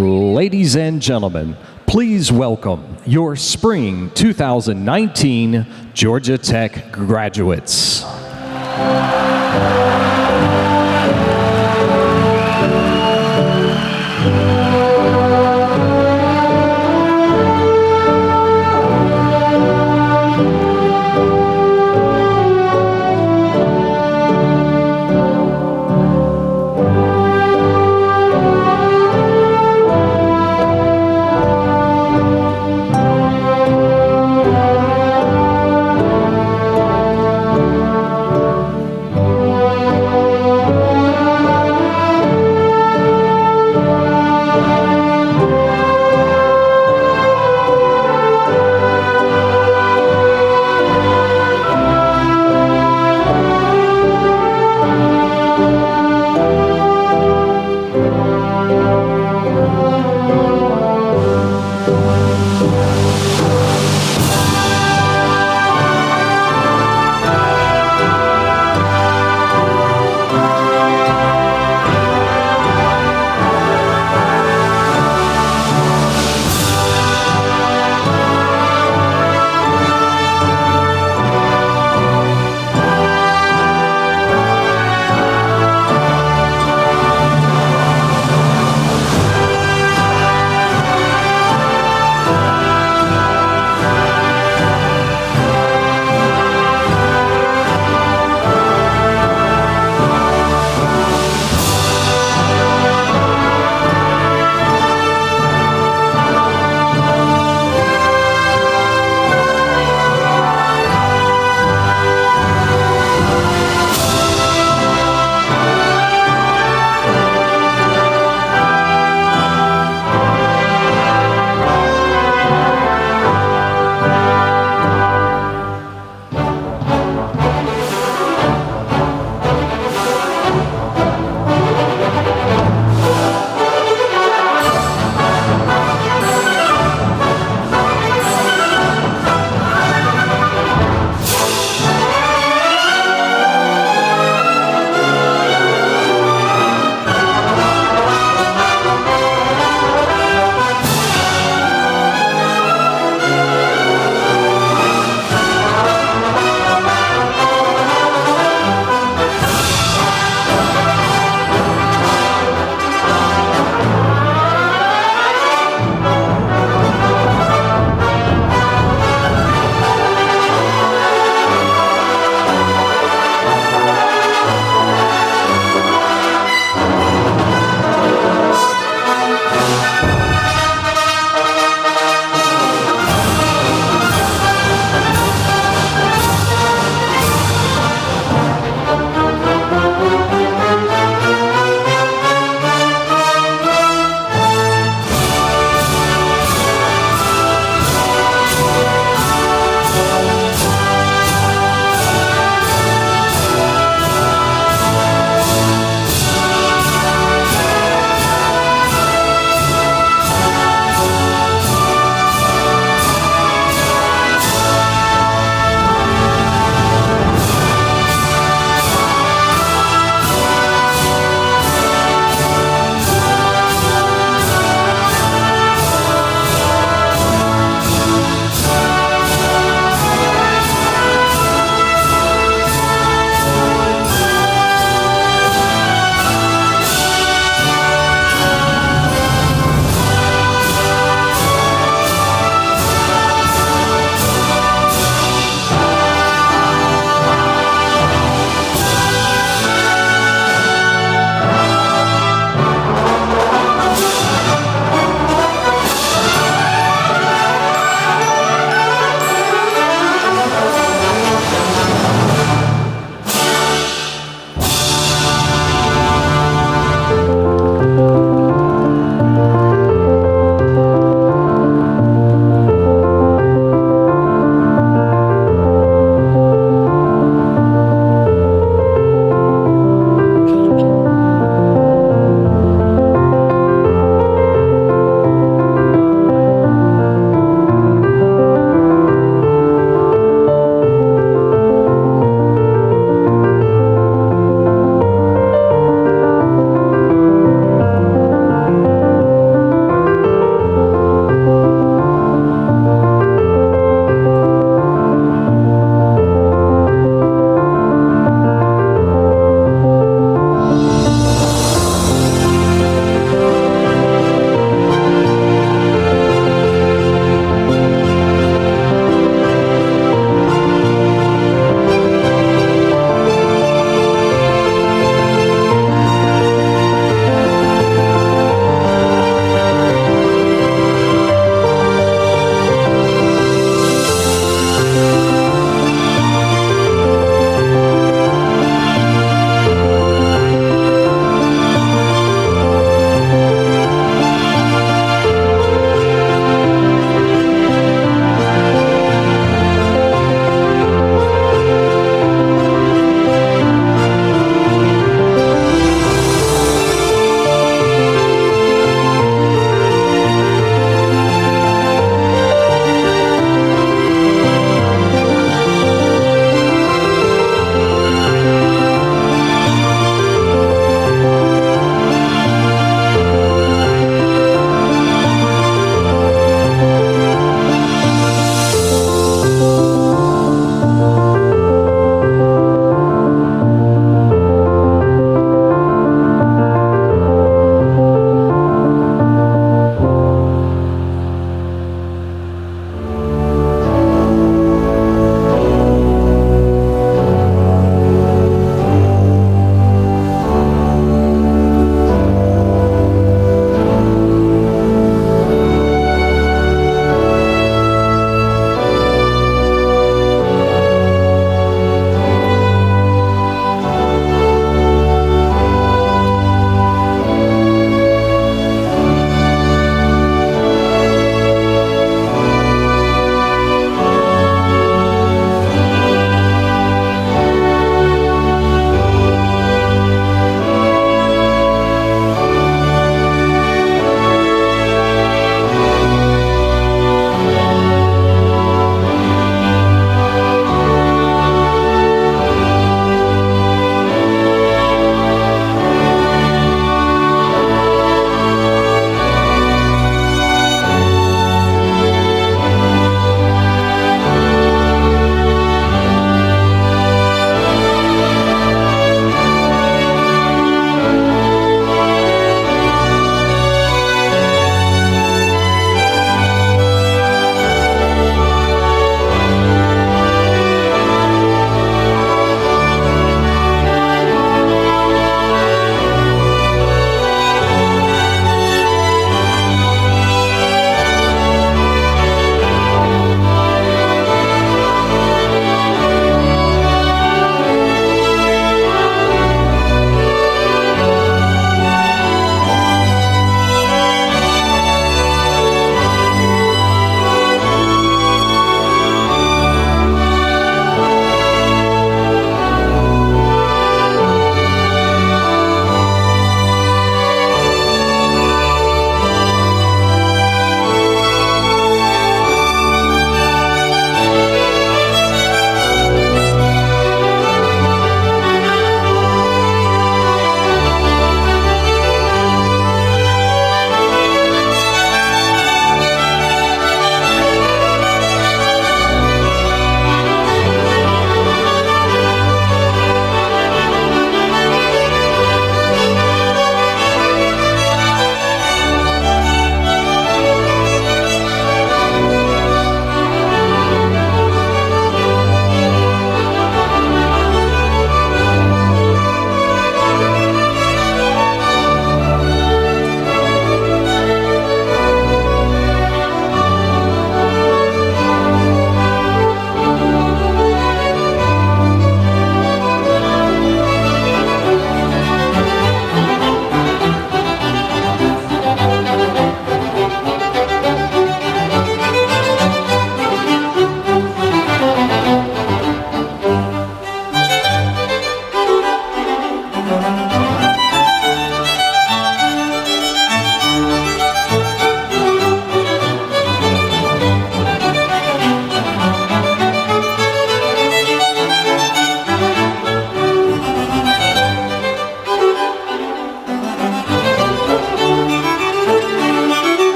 Ladies and gentlemen, please welcome your Spring 2019 Georgia Tech graduates.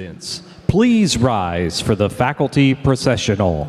Students, please rise for the faculty processional.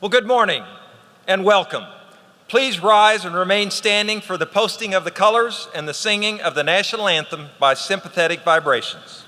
Well, good morning and welcome. Please rise and remain standing for the posting of the colors and the singing of the national anthem by sympathetic vibrations.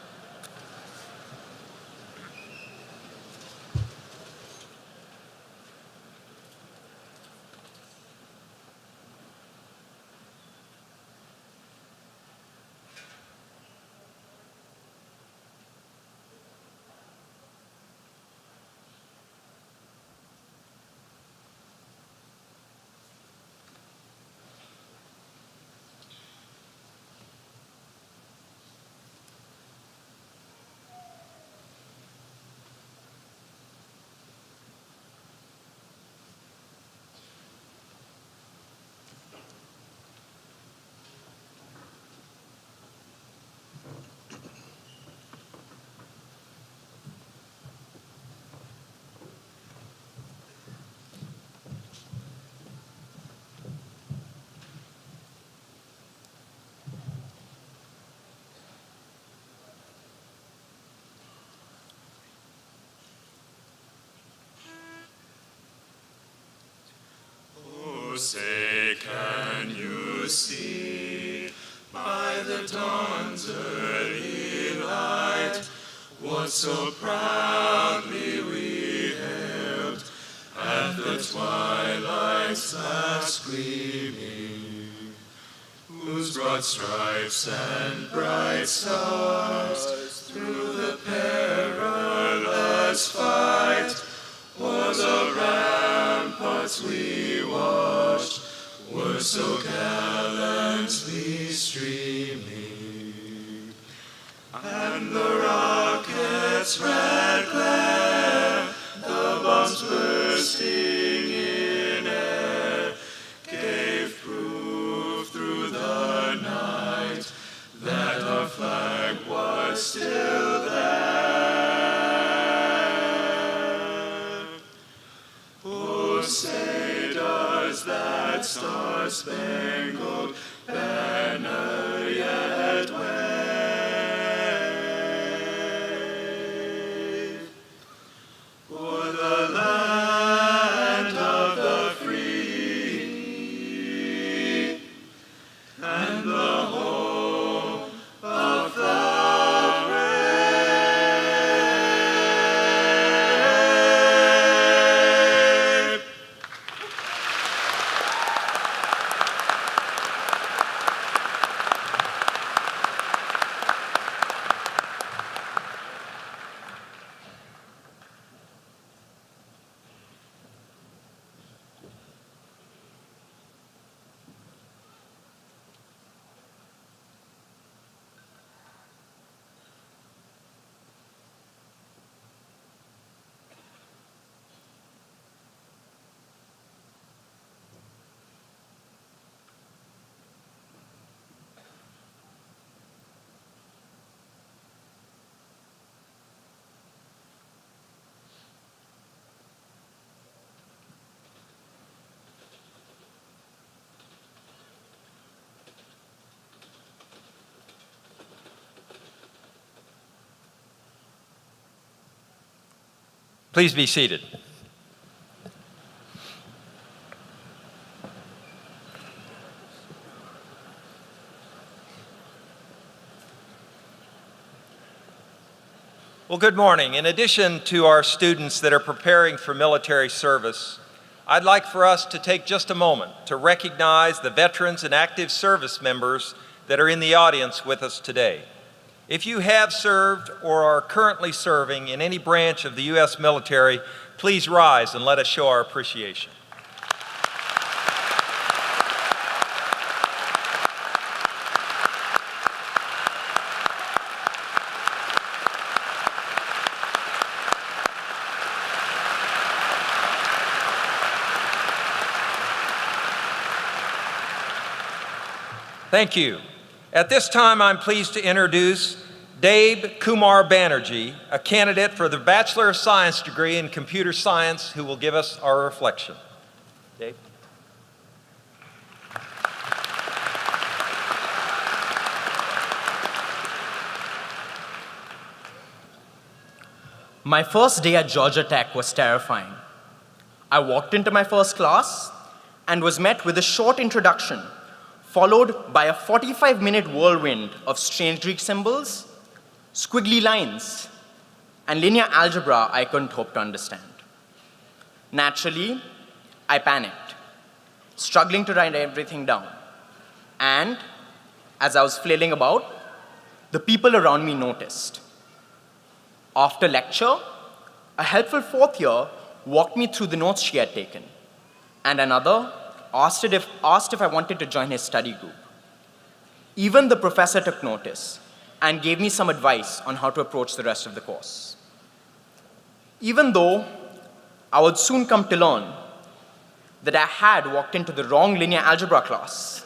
Say, can you see by the dawn's early light what so proudly we hailed at the twilight's last gleaming, whose broad stripes and bright stars through the perilous fight o'er the ramparts we watched were so gallantly streaming, and the rocket's red glare, the bombs bursting that star-spangled banner yet wave. For the land of the free and the home of the brave. Please be seated. Well, good morning. In addition to our students that are preparing for military service, I'd like for us to take just a moment to recognize the veterans and active service members that are in the audience with us today. If you have served or are currently serving in any branch of the U.S. military, please rise and let us show our appreciation. Thank you. At this time, I'm pleased to introduce Kumar Banerjee, a candidate for the Bachelor of Science degree in Computer Science, who will give us our reflection. Dave? My first day at Georgia Tech was terrifying. I walked into my first class and was met with a short introduction, followed by a 45-minute whirlwind of strange Greek symbols, squiggly lines, and linear algebra I couldn't hope to understand. Naturally, I panicked, struggling to write everything down. And as I was flailing about, the people around me noticed. After lecture, a helpful fourth year walked me through the notes she had taken, and another asked if I wanted to join his study group. Even the professor took notice and gave me some advice on how to approach the rest of the course. Even though I would soon come to learn that I had walked into the wrong linear algebra class,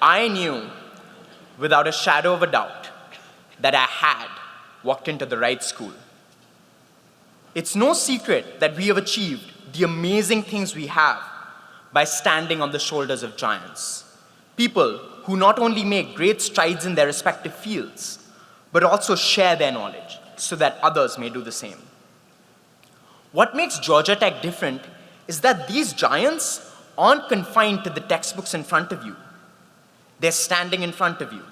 I knew without a shadow of a doubt that I had walked into the right school. It's no secret that we have achieved the amazing things we have by standing on the shoulders of giants, people who not only make great strides in their respective fields, but also share their knowledge so that others may do the same. What makes Georgia Tech different is that these giants aren't confined to the textbooks in front of you. They're standing in front of you.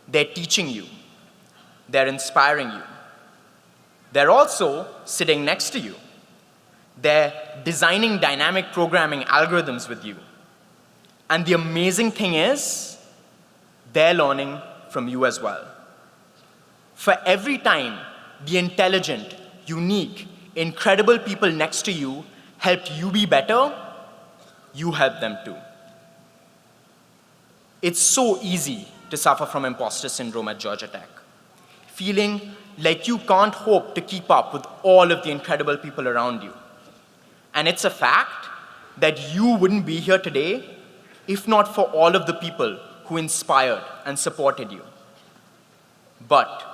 They're teaching you. They're inspiring you. They're also sitting next to you. They're designing dynamic programming algorithms with you. And the amazing thing is, they're learning from you as well. For every time the intelligent, unique, incredible people next to you helped you be better, you help them too. It's so easy to suffer from imposter syndrome at Georgia Tech, feeling like you can't hope to keep up with all of the incredible people around you. And it's a fact that you wouldn't be here today if not for all of the people who inspired and supported you. But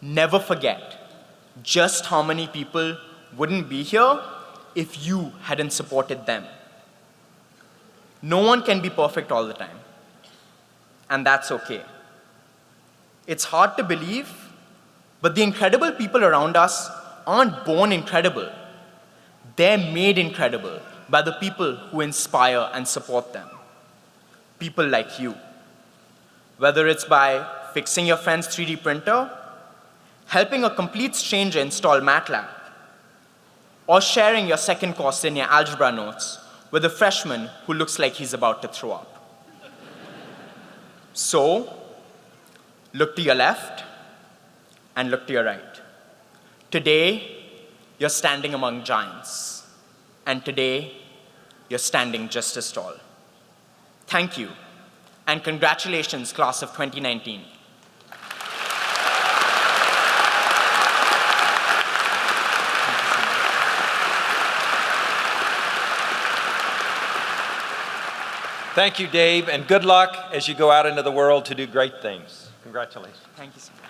never forget just how many people wouldn't be here if you hadn't supported them. No one can be perfect all the time, and that's okay. It's hard to believe, but the incredible people around us aren't born incredible. They're made incredible by the people who inspire and support them. People like you. Whether it's by fixing your friend's 3D printer, helping a complete stranger install MATLAB, or sharing your second course in your algebra notes with a freshman who looks like he's about to throw up. So, look to your left and look to your right. Today, you're standing among giants. And today, you're standing just as tall. Thank you, and congratulations, class of 2019. Thank you, Dave, and good luck as you go out into the world to do great things. Congratulations. Thank you so much.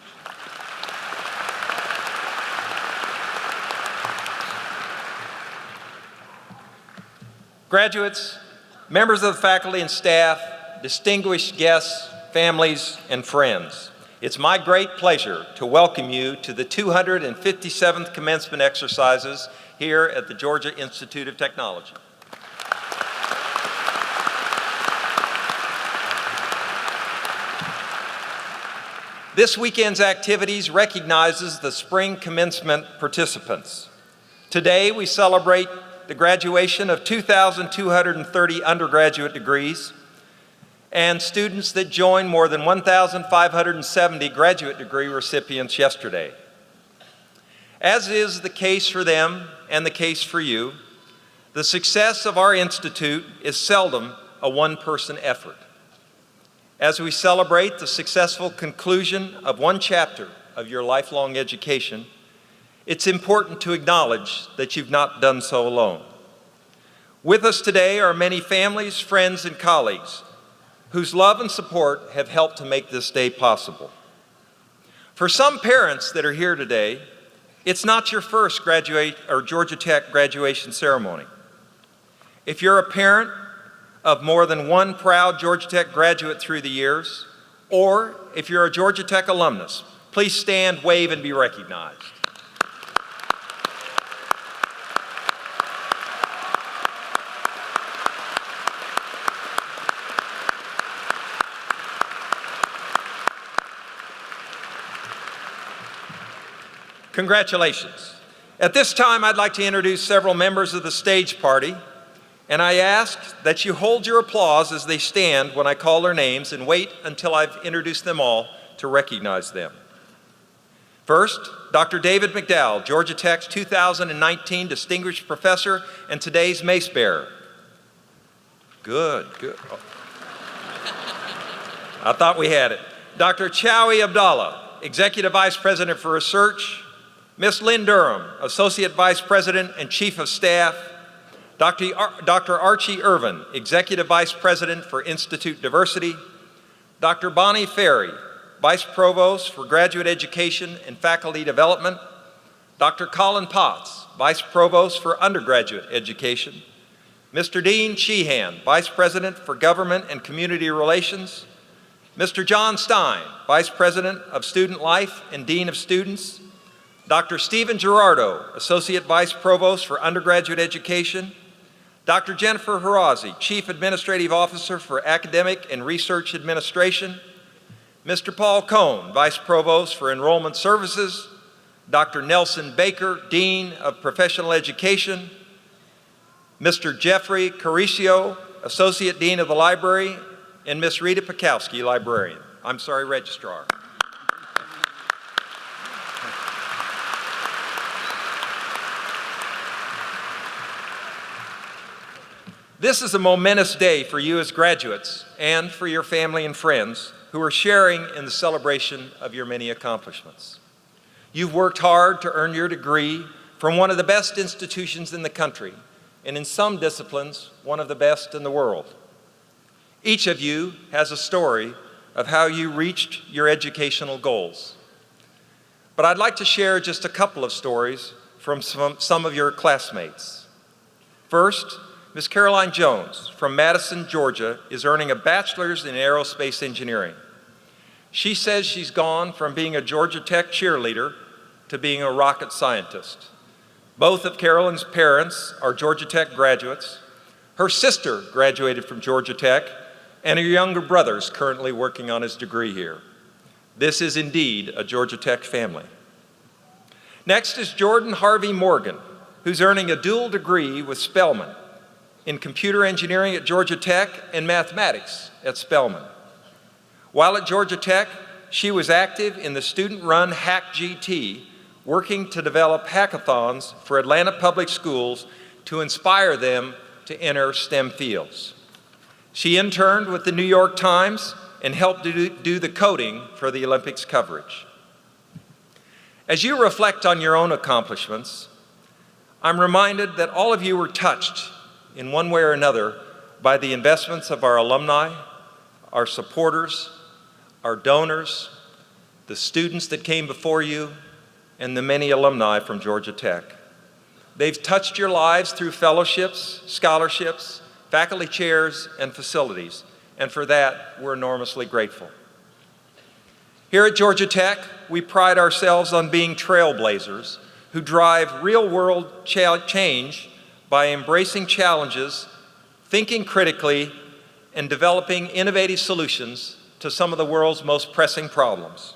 Graduates, members of the faculty and staff, distinguished guests, families, and friends, it's my great pleasure to welcome you to the 257th commencement exercises here at the Georgia Institute of Technology. This weekend's activities recognizes the spring commencement participants. Today, we celebrate the graduation of 2,230 undergraduate degrees and students that joined more than 1,570 graduate degree recipients yesterday. As is the case for them and the case for you, the success of our institute is seldom a one-person effort. As we celebrate the successful conclusion of one chapter of your lifelong education, it's important to acknowledge that you've not done so alone. With us today are many families, friends, and colleagues whose love and support have helped to make this day possible. For some parents that are here today, it's not your first Georgia Tech graduation ceremony. If you're a parent of more than one proud Georgia Tech graduate through the years, or if you're a Georgia Tech alumnus, please stand, wave, and be recognized. Congratulations. At this time, I'd like to introduce several members of the stage party, and I ask that you hold your applause as they stand when I call their names and wait until I've introduced them all to recognize them. First, Dr. David Mcdowell, Georgia Tech's 2019 Distinguished Professor and today's Mace Bearer. Good. Oh. I thought we had it. Dr. Chowie Abdallah, Executive Vice President for Research. Ms. Lynn Durham, Associate Vice President and Chief of Staff. Dr. Archie Irvin, Executive Vice President for Institute Diversity. Dr. Bonnie Ferry, Vice Provost for Graduate Education and Faculty Development. Dr. Colin Potts, Vice Provost for Undergraduate Education. Mr. Dean Sheehan, Vice President for Government and Community Relations. Mr. John Stein, Vice President of Student Life and Dean of Students. Dr. Stephen Gerardo, Associate Vice Provost for Undergraduate Education. Dr. Jennifer Harazi, Chief Administrative Officer for Academic and Research Administration. Mr. Paul Cohn, Vice Provost for Enrollment Services. Dr. Nelson Baker, Dean of Professional Education. Mr. Jeffrey Caricio, Associate Dean of the Library, and Ms. Rita Pikowski, Registrar. This is a momentous day for you as graduates and for your family and friends who are sharing in the celebration of your many accomplishments. You've worked hard to earn your degree from one of the best institutions in the country, and in some disciplines, one of the best in the world. Each of you has a story of how you reached your educational goals. But I'd like to share just a couple of stories from some of your classmates. First, Ms. Caroline Jones from Madison, Georgia, is earning a bachelor's in aerospace engineering. She says she's gone from being a Georgia Tech cheerleader to being a rocket scientist. Both of Carolyn's parents are Georgia Tech graduates. Her sister graduated from Georgia Tech, and her younger brother is currently working on his degree here. This is indeed a Georgia Tech family. Next is Jordan Harvey Morgan, who's earning a dual degree with Spelman in computer engineering at Georgia Tech and mathematics at Spelman. While at Georgia Tech, she was active in the student-run Hack GT, working to develop hackathons for Atlanta public schools to inspire them to enter STEM fields. She interned with the New York Times and helped do the coding for the Olympics coverage. As you reflect on your own accomplishments, I'm reminded that all of you were touched in one way or another by the investments of our alumni, our supporters, our donors, the students that came before you, and the many alumni from Georgia Tech. They've touched your lives through fellowships, scholarships, faculty chairs, and facilities, and for that, we're enormously grateful. Here at Georgia Tech, we pride ourselves on being trailblazers who drive real-world change by embracing challenges, thinking critically, and developing innovative solutions to some of the world's most pressing problems.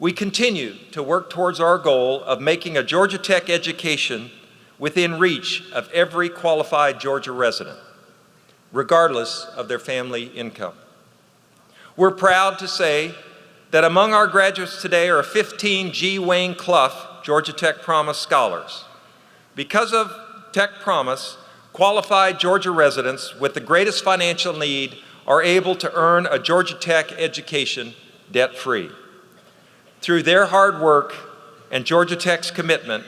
We continue to work towards our goal of making a Georgia Tech education within reach of every qualified Georgia resident, regardless of their family income. We're proud to say that among our graduates today are 15 G. Wayne Clough Georgia Tech Promise Scholars. Because of Tech Promise, qualified Georgia residents with the greatest financial need are able to earn a Georgia Tech education debt-free. Through their hard work and Georgia Tech's commitment,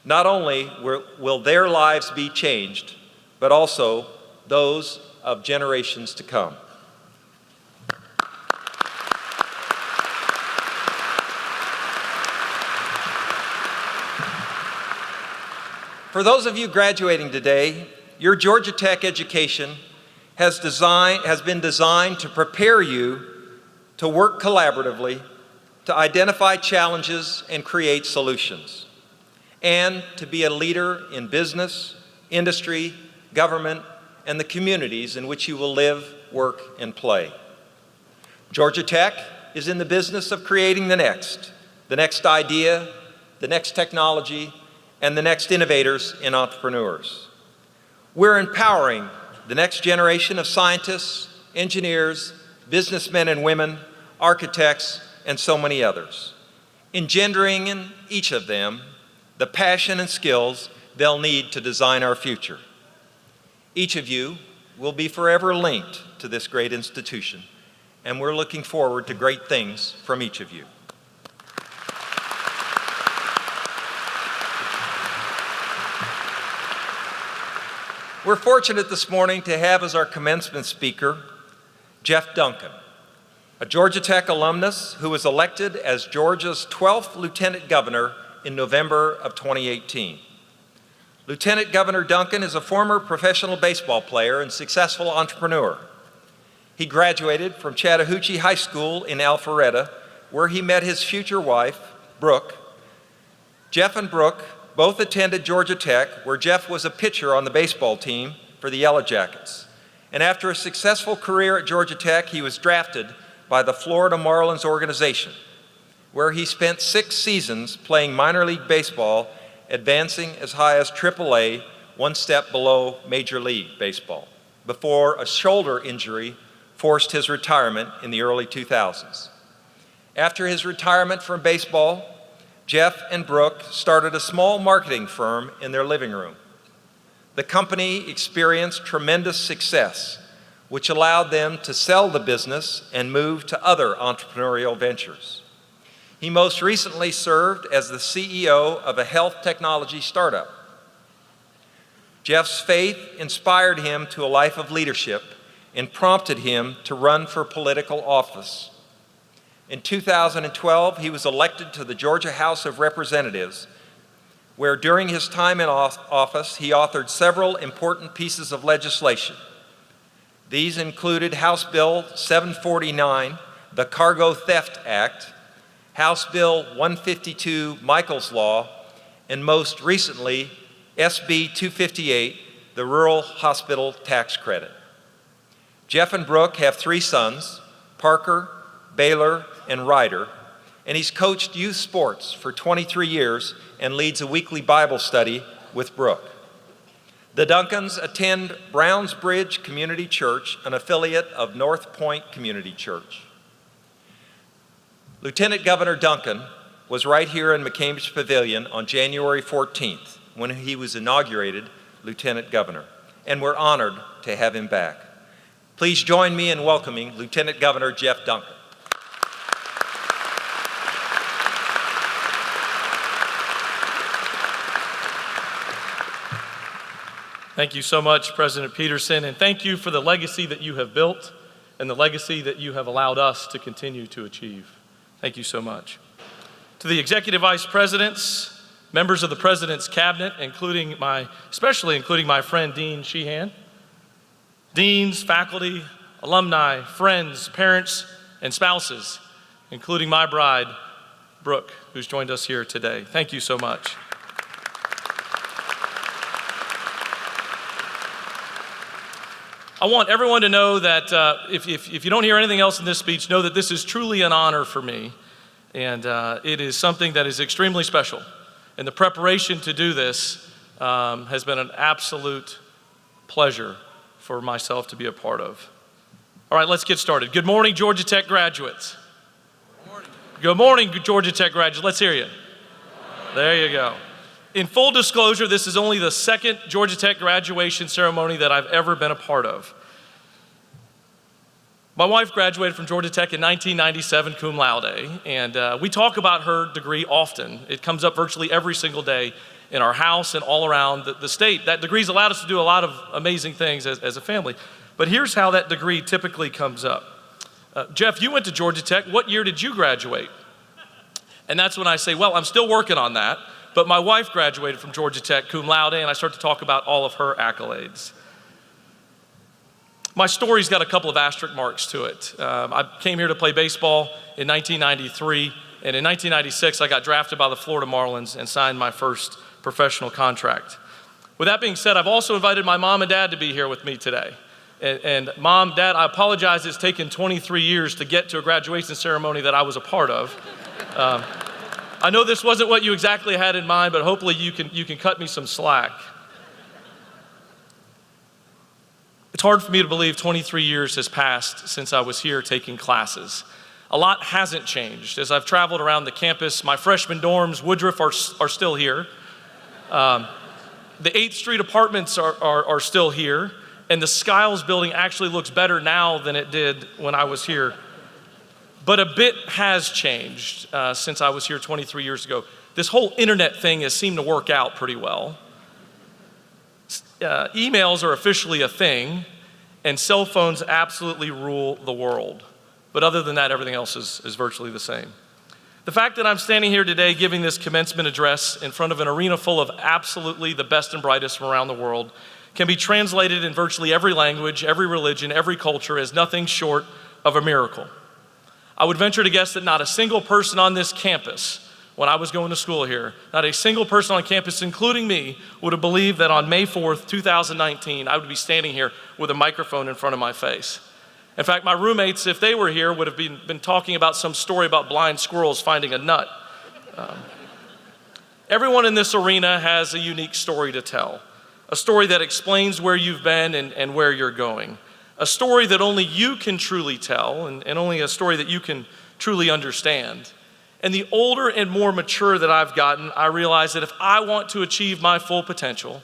not only will their lives be changed, but also those of generations to come. For those of you graduating today, your Georgia Tech education has been designed to prepare you to work collaboratively, to identify challenges and create solutions, and to be a leader in business, industry, government, and the communities in which you will live, work, and play. Georgia Tech is in the business of creating the next idea, the next technology, and the next innovators and entrepreneurs. We're empowering the next generation of scientists, engineers, businessmen and women, architects, and so many others, engendering in each of them the passion and skills they'll need to design our future. Each of you will be forever linked to this great institution, and we're looking forward to great things from each of you. We're fortunate this morning to have as our commencement speaker, Jeff Duncan, a Georgia Tech alumnus who was elected as Georgia's 12th Lieutenant Governor in November of 2018. Lieutenant Governor Duncan is a former professional baseball player and successful entrepreneur. He graduated from Chattahoochee High School in Alpharetta, where he met his future wife, Brooke. Jeff and Brooke both attended Georgia Tech, where Jeff was a pitcher on the baseball team for the Yellow Jackets. And after a successful career at Georgia Tech, he was drafted by the Florida Marlins organization, where he spent 6 seasons playing minor league baseball, advancing as high as AAA, one step below Major League Baseball, before a shoulder injury forced his retirement in the early 2000s. After his retirement from baseball, Jeff and Brooke started a small marketing firm in their living room. The company experienced tremendous success, which allowed them to sell the business and move to other entrepreneurial ventures. He most recently served as the CEO of a health technology startup. Jeff's faith inspired him to a life of leadership and prompted him to run for political office. In 2012, he was elected to the Georgia House of Representatives, where during his time in office, he authored several important pieces of legislation. These included House Bill 749, the Cargo Theft Act, House Bill 152, Michael's Law, and most recently, SB 258, the Rural Hospital Tax Credit. Jeff and Brooke have 3 sons, Parker, Baylor, and Ryder, and he's coached youth sports for 23 years and leads a weekly Bible study with Brooke. The Duncans attend Brownsbridge Community Church, an affiliate of North Point Community Church. Lieutenant Governor Duncan was right here in McCambridge Pavilion on January 14th when he was inaugurated Lieutenant Governor, and we're honored to have him back. Please join me in welcoming Lieutenant Governor Jeff Duncan. Thank you so much, President Peterson, and thank you for the legacy that you have built and the legacy that you have allowed us to continue to achieve. Thank you so much. To the Executive Vice Presidents, members of the President's Cabinet, especially including my friend Dean Sheehan, deans, faculty, alumni, friends, parents, and spouses, including my bride, Brooke, who's joined us here today. Thank you so much. I want everyone to know that if you don't hear anything else in this speech, know that this is truly an honor for me, and it is something that is extremely special. And the preparation to do this has been an absolute pleasure for myself to be a part of. All right, let's get started. Good morning, Georgia Tech graduates. Good morning. Good morning, Georgia Tech graduates. Let's hear you. There you go. In full disclosure, this is only the second Georgia Tech graduation ceremony that I've ever been a part of. My wife graduated from Georgia Tech in 1997 cum laude, and we talk about her degree often. It comes up virtually every single day in our house and all around the state. That degree's allowed us to do a lot of amazing things as a family. But here's how that degree typically comes up. Jeff, you went to Georgia Tech. What year did you graduate? And that's when I say, well, I'm still working on that. But my wife graduated from Georgia Tech cum laude, and I start to talk about all of her accolades. My story's got a couple of asterisk marks to it. I came here to play baseball in 1993, and in 1996, I got drafted by the Florida Marlins and signed my first professional contract. With that being said, I've also invited my mom and dad to be here with me today. And Mom, Dad, I apologize it's taken 23 years to get to a graduation ceremony that I was a part of. I know this wasn't what you exactly had in mind, but hopefully you can cut me some slack. It's hard for me to believe 23 years has passed since I was here taking classes. A lot hasn't changed. As I've traveled around the campus, my freshman dorms, Woodruff, are still here. The 8th Street apartments are still here, and the Skiles building actually looks better now than it did when I was here. But a bit has changed since I was here 23 years ago. This whole internet thing has seemed to work out pretty well. Emails are officially a thing, and cell phones absolutely rule the world. But other than that, everything else is virtually the same. The fact that I'm standing here today giving this commencement address in front of an arena full of absolutely the best and brightest from around the world can be translated in virtually every language, every religion, every culture as nothing short of a miracle. I would venture to guess that not a single person on this campus, when I was going to school here, not a single person on campus, including me, would have believed that on May 4th, 2019, I would be standing here with a microphone in front of my face. In fact, my roommates, if they were here, would have been talking about some story about blind squirrels finding a nut. Everyone in this arena has a unique story to tell, a story that explains where you've been and where you're going. A story that only you can truly tell and only a story that you can truly understand. And the older and more mature that I've gotten, I realize that if I want to achieve my full potential,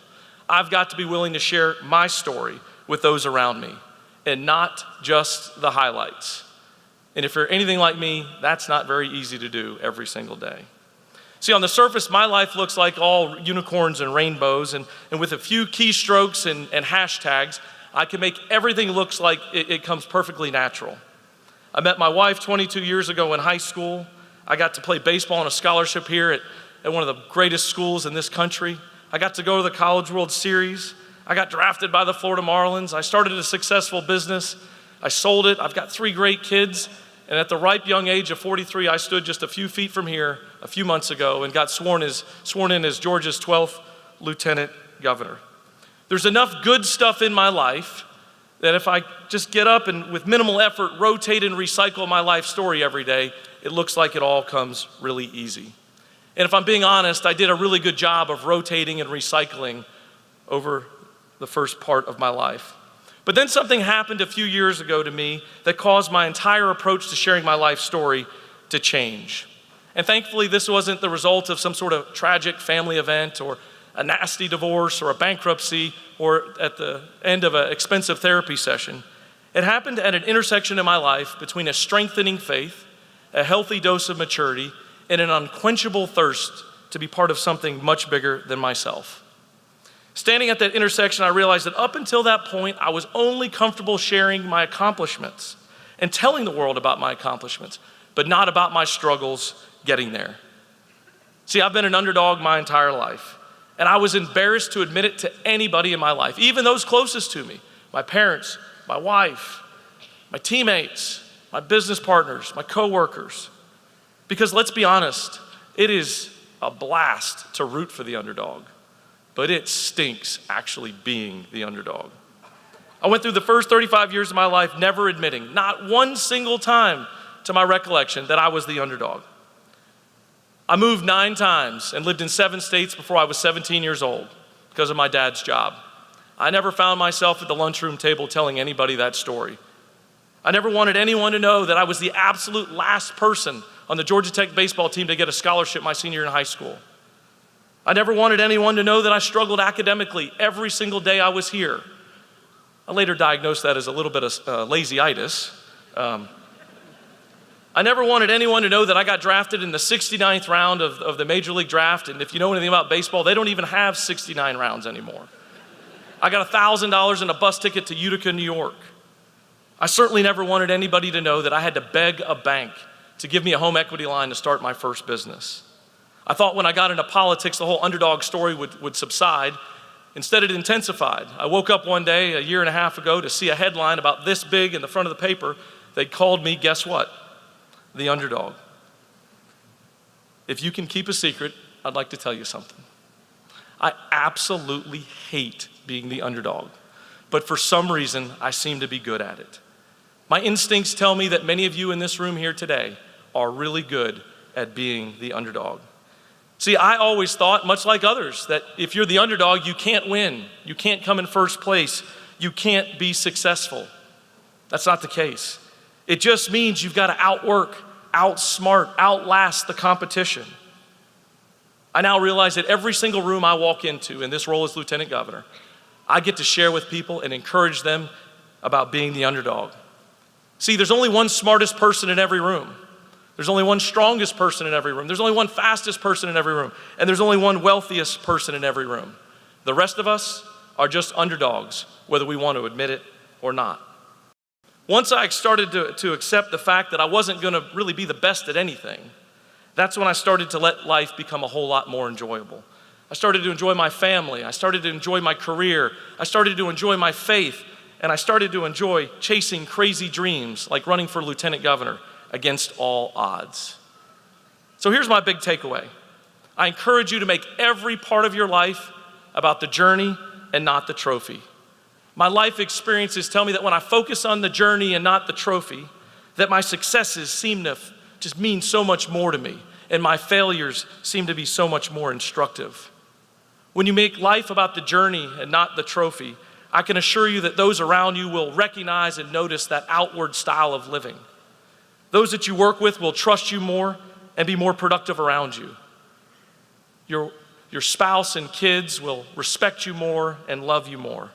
I've got to be willing to share my story with those around me and not just the highlights. And if you're anything like me, that's not very easy to do every single day. See, on the surface, my life looks like all unicorns and rainbows, and with a few keystrokes and hashtags, I can make everything look like it comes perfectly natural. I met my wife 22 years ago in high school. I got to play baseball on a scholarship here at one of the greatest schools in this country. I got to go to the College World Series. I got drafted by the Florida Marlins. I started a successful business. I sold it. I've got 3 great kids. And at the ripe young age of 43, I stood just a few feet from here a few months ago and got sworn in as Georgia's 12th lieutenant governor. There's enough good stuff in my life that if I just get up and with minimal effort rotate and recycle my life story every day, it looks like it all comes really easy. And if I'm being honest, I did a really good job of rotating and recycling over the first part of my life. But then something happened a few years ago to me that caused my entire approach to sharing my life story to change. And thankfully, this wasn't the result of some sort of tragic family event or a nasty divorce or a bankruptcy or at the end of an expensive therapy session. It happened at an intersection in my life between a strengthening faith, a healthy dose of maturity, and an unquenchable thirst to be part of something much bigger than myself. Standing at that intersection, I realized that up until that point, I was only comfortable sharing my accomplishments and telling the world about my accomplishments, but not about my struggles getting there. See, I've been an underdog my entire life, and I was embarrassed to admit it to anybody in my life, even those closest to me, my parents, my wife, my teammates, my business partners, my coworkers. Because let's be honest, it is a blast to root for the underdog, but it stinks actually being the underdog. I went through the first 35 years of my life never admitting, not one single time to my recollection, that I was the underdog. I moved 9 times and lived in 7 states before I was 17 years old because of my dad's job. I never found myself at the lunchroom table telling anybody that story. I never wanted anyone to know that I was the absolute last person on the Georgia Tech baseball team to get a scholarship my senior year in high school. I never wanted anyone to know that I struggled academically every single day I was here. I later diagnosed that as a little bit of lazyitis. I never wanted anyone to know that I got drafted in the 69th round of the Major League Draft, and if you know anything about baseball, they don't even have 69 rounds anymore. I got $1,000 and a bus ticket to Utica, New York. I certainly never wanted anybody to know that I had to beg a bank to give me a home equity line to start my first business. I thought when I got into politics, the whole underdog story would subside. Instead, it intensified. I woke up one day, a year and a half ago, to see a headline about this big in the front of the paper. They called me, guess what? The underdog. If you can keep a secret, I'd like to tell you something. I absolutely hate being the underdog, but for some reason, I seem to be good at it. My instincts tell me that many of you in this room here today are really good at being the underdog. See, I always thought, much like others, that if you're the underdog, you can't win. You can't come in first place. You can't be successful. That's not the case. It just means you've got to outwork, outsmart, outlast the competition. I now realize that every single room I walk into in this role as lieutenant governor, I get to share with people and encourage them about being the underdog. See, there's only one smartest person in every room. There's only one strongest person in every room. There's only one fastest person in every room. And there's only one wealthiest person in every room. The rest of us are just underdogs, whether we want to admit it or not. Once I started to accept the fact that I wasn't going to really be the best at anything, that's when I started to let life become a whole lot more enjoyable. I started to enjoy my family. I started to enjoy my career. I started to enjoy my faith. And I started to enjoy chasing crazy dreams like running for lieutenant governor against all odds. So here's my big takeaway. I encourage you to make every part of your life about the journey and not the trophy. My life experiences tell me that when I focus on the journey and not the trophy, that my successes seem to just mean so much more to me, and my failures seem to be so much more instructive. When you make life about the journey and not the trophy, I can assure you that those around you will recognize and notice that outward style of living. Those that you work with will trust you more and be more productive around you. Your spouse and kids will respect you more and love you more.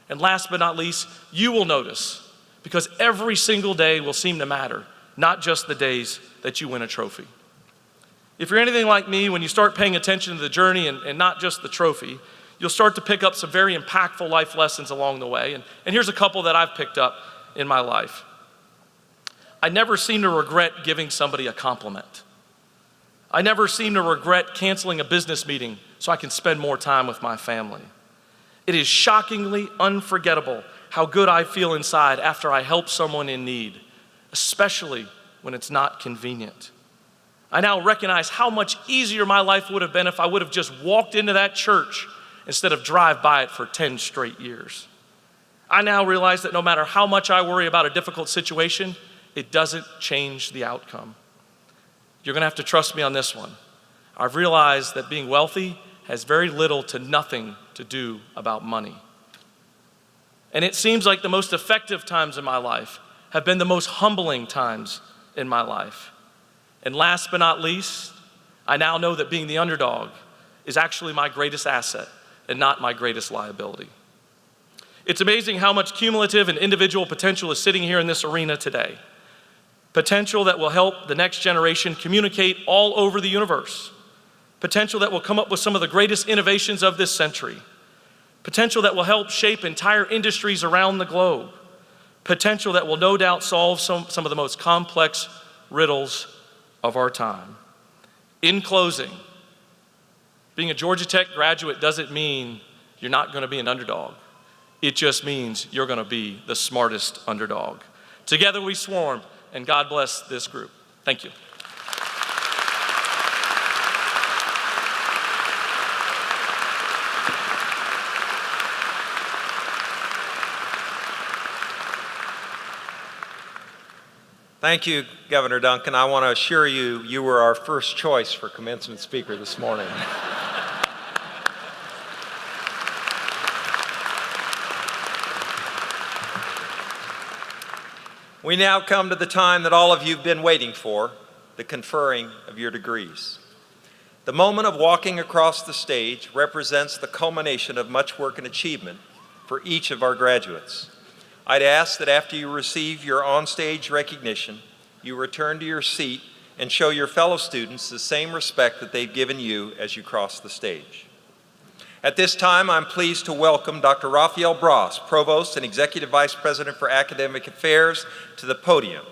And last but not least, you will notice, because every single day will seem to matter, not just the days that you win a trophy. If you're anything like me, when you start paying attention to the journey and not just the trophy, you'll start to pick up some very impactful life lessons along the way. And here's a couple that I've picked up in my life. I never seem to regret giving somebody a compliment. I never seem to regret canceling a business meeting so I can spend more time with my family. It is shockingly unforgettable how good I feel inside after I help someone in need, especially when it's not convenient. I now recognize how much easier my life would have been if I would have just walked into that church instead of drive by it for 10 straight years. I now realize that no matter how much I worry about a difficult situation, it doesn't change the outcome. You're gonna have to trust me on this one. I've realized that being wealthy has very little to nothing to do about money. And it seems like the most effective times in my life have been the most humbling times in my life. And last but not least, I now know that being the underdog is actually my greatest asset and not my greatest liability. It's amazing how much cumulative and individual potential is sitting here in this arena today. Potential that will help the next generation communicate all over the universe. Potential that will come up with some of the greatest innovations of this century. Potential that will help shape entire industries around the globe. Potential that will no doubt solve some of the most complex riddles of our time. In closing, being a Georgia Tech graduate doesn't mean you're not going to be an underdog. It just means you're going to be the smartest underdog. Together we swarm, and God bless this group. Thank you. Thank you, Governor Duncan. I want to assure you, you were our first choice for commencement speaker this morning. We now come to the time that all of you have been waiting for, the conferring of your degrees. The moment of walking across the stage represents the culmination of much work and achievement for each of our graduates. I'd ask that after you receive your onstage recognition, you return to your seat and show your fellow students the same respect that they've given you as you cross the stage. At this time, I'm pleased to welcome Dr. Raphael Bras, Provost and Executive Vice President for Academic Affairs, to the podium.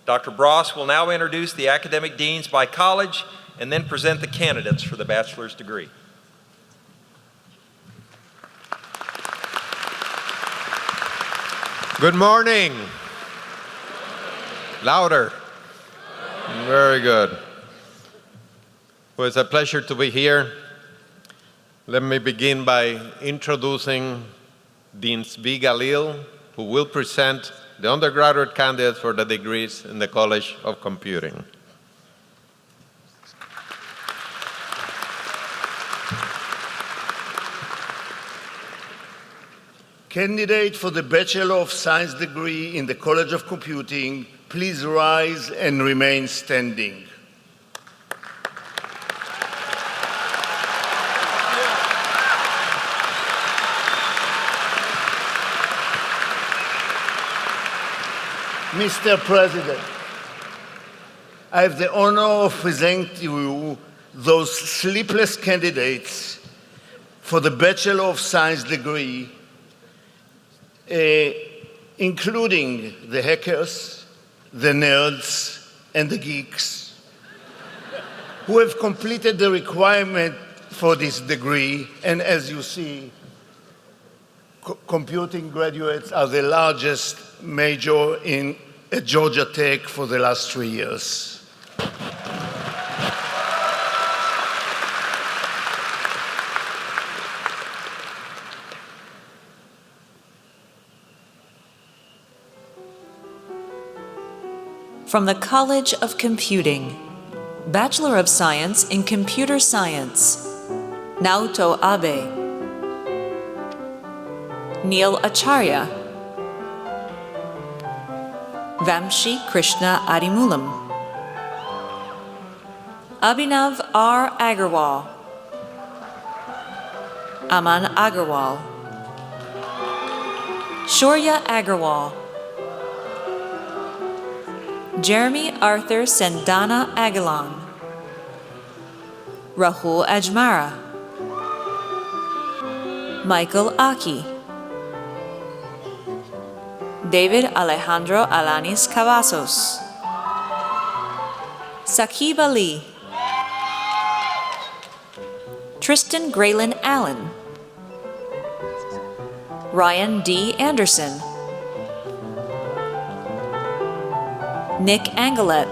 Dr. Bras will now introduce the academic deans by college and then present the candidates for the bachelor's degree. Good morning. Louder. Very good. Well, it's a pleasure to be here. Let me begin by introducing Deans B. Galil, who will present the undergraduate candidates for the degrees in the College of Computing. Candidate for the Bachelor of Science degree in the College of Computing, please rise and remain standing. Mr. President, I have the honor of presenting to you those sleepless candidates for the Bachelor of Science degree, including the hackers, the nerds, and the geeks, who have completed the requirement for this degree. And as you see, computing graduates are the largest major at Georgia Tech for the last 3 years. From the College of Computing, Bachelor of Science in Computer Science, Naoto Abe, Neil Acharya, Vamshi Krishna Adimulam, Abhinav R. Agarwal, Aman Agarwal, Shorya Agarwal, Jeremy Arthur Sendana Aguilan, Rahul Ajmara, Michael Aki, David Alejandro Alanis Cavazos, Saqib Ali, Tristan Graylin Allen, Ryan D. Anderson, Nick Angelet,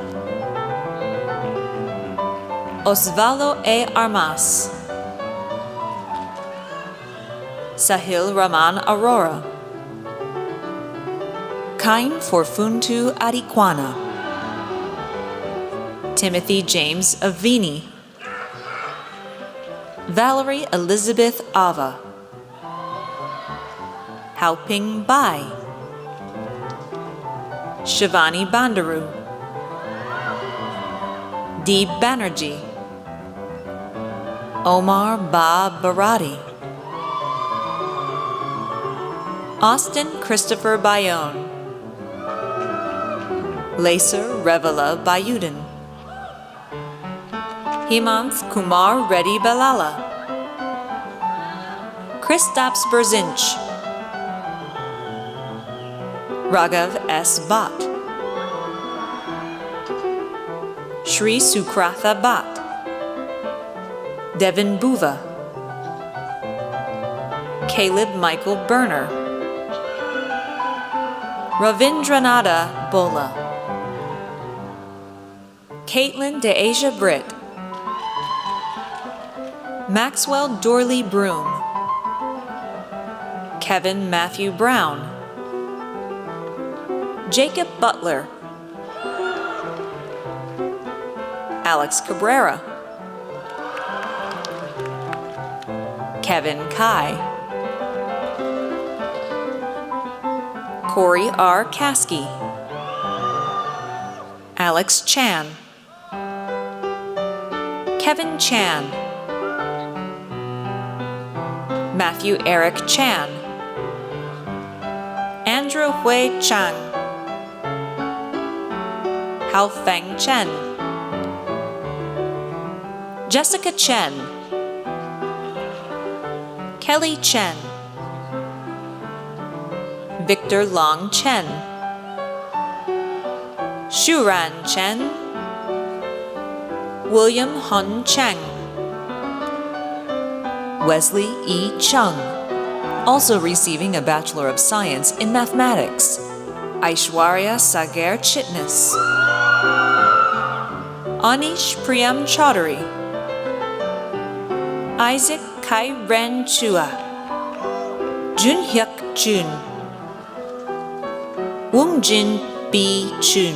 Osvaldo A. Armas, Sahil Rahman Aurora, Kain Forfuntu Adikwana, Timothy James Avini, Valerie Elizabeth Ava, Haoping Bai, Shivani Bandaru, D. Banerjee, Omar Ba Barati, Austin Christopher Bayonne, Laser Revela Bayudin, Hemant Kumar Reddy Balala, Kristaps Berzinch, Raghav S. Bhatt, Shri Sukratha Bhatt, Devin Buva, Caleb Michael Berner, Ravindranada Bola, Caitlin DeAsia Britt, Maxwell Dorley Broom, Kevin Matthew Brown, Jacob Butler, Alex Cabrera, Kevin Kai, Corey R. Caskey, Alex Chan, Kevin Chan, Matthew Eric Chan, Andrew Hui Chang, Hao Feng Chen, Jessica Chen, Kelly Chen, Victor Long Chen, Shuran Chen, William Hun Cheng, Wesley E. Chung, also receiving a Bachelor of Science in Mathematics, Aishwarya Sagar Chitnis, Anish Priyam Chaudhary, Isaac Kai Ren Chua, Jun Hyuk Jun, Woong Jin B. Chun,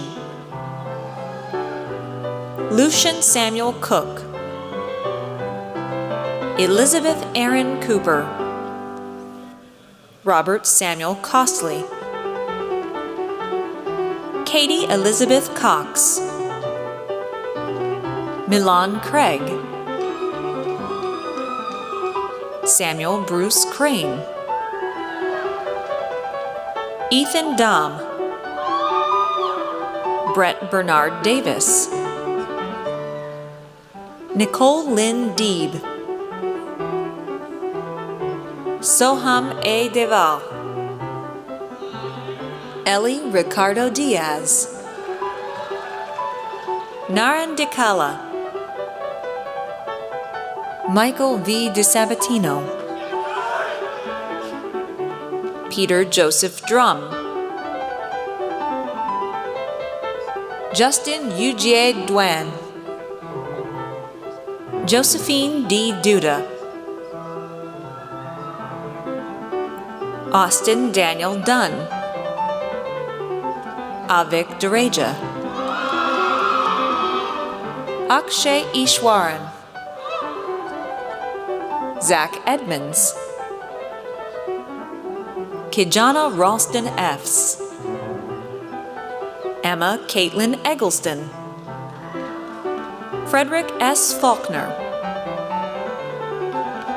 Lucian Samuel Cook, Elizabeth Aaron Cooper, Robert Samuel Costley, Katie Elizabeth Cox, Milan Craig, Samuel Bruce Crane, Ethan Dom, Brett Bernard Davis, Nicole Lynn Deeb, Soham A. Deval, Ellie Ricardo Diaz, Naran Dikala, Michael V. DeSabatino, Peter Joseph Drum, Justin Ujie Duan, Josephine D. Duda, Austin Daniel Dunn, Avik Dureja, Akshay Ishwaran, Zach Edmonds, Kijana Ralston Fs, Emma Caitlin Eggleston, Frederick S. Faulkner,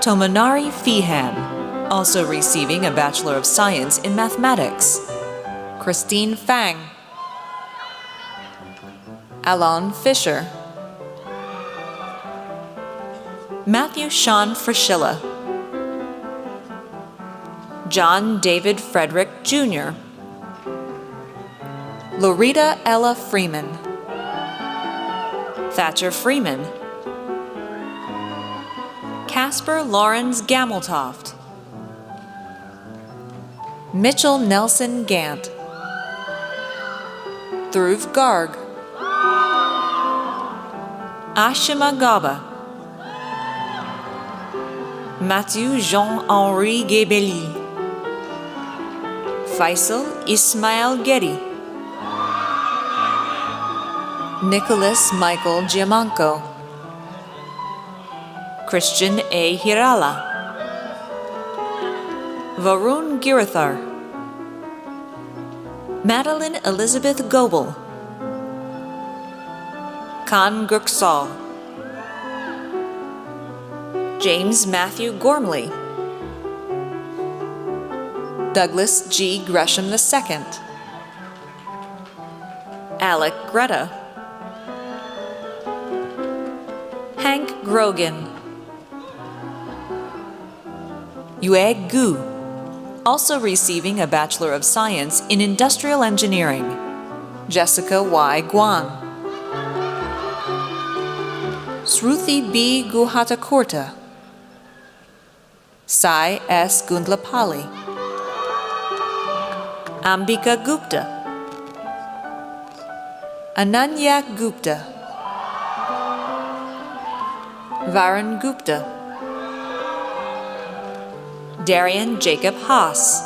Tomonari Feehan, also receiving a Bachelor of Science in Mathematics, Christine Fang, Alon Fisher, Matthew Sean Frischilla, John David Frederick Jr., Loretta Ella Freeman, Casper Lawrence Gameltoft, Mitchell Nelson Gant, Dhruv Garg, Ashima Gaba, Mathieu Jean-Henri Gebeli, Faisal Ismail Getty, Nicholas Michael Giamanco, Christian A. Hirala, Varun Girathar, Madeline Elizabeth Goebel, Khan Gursal, James Matthew Gormley, Douglas G. Gresham II, Alec Greta, Hank Grogan, Yue Gu, also receiving a Bachelor of Science in Industrial Engineering, Jessica Y. Guan, Sruthi B. Guhatakurta, Sai S. Gundlapalli, Ambika Gupta, Ananya Gupta, Varun Gupta, Darian Jacob Haas,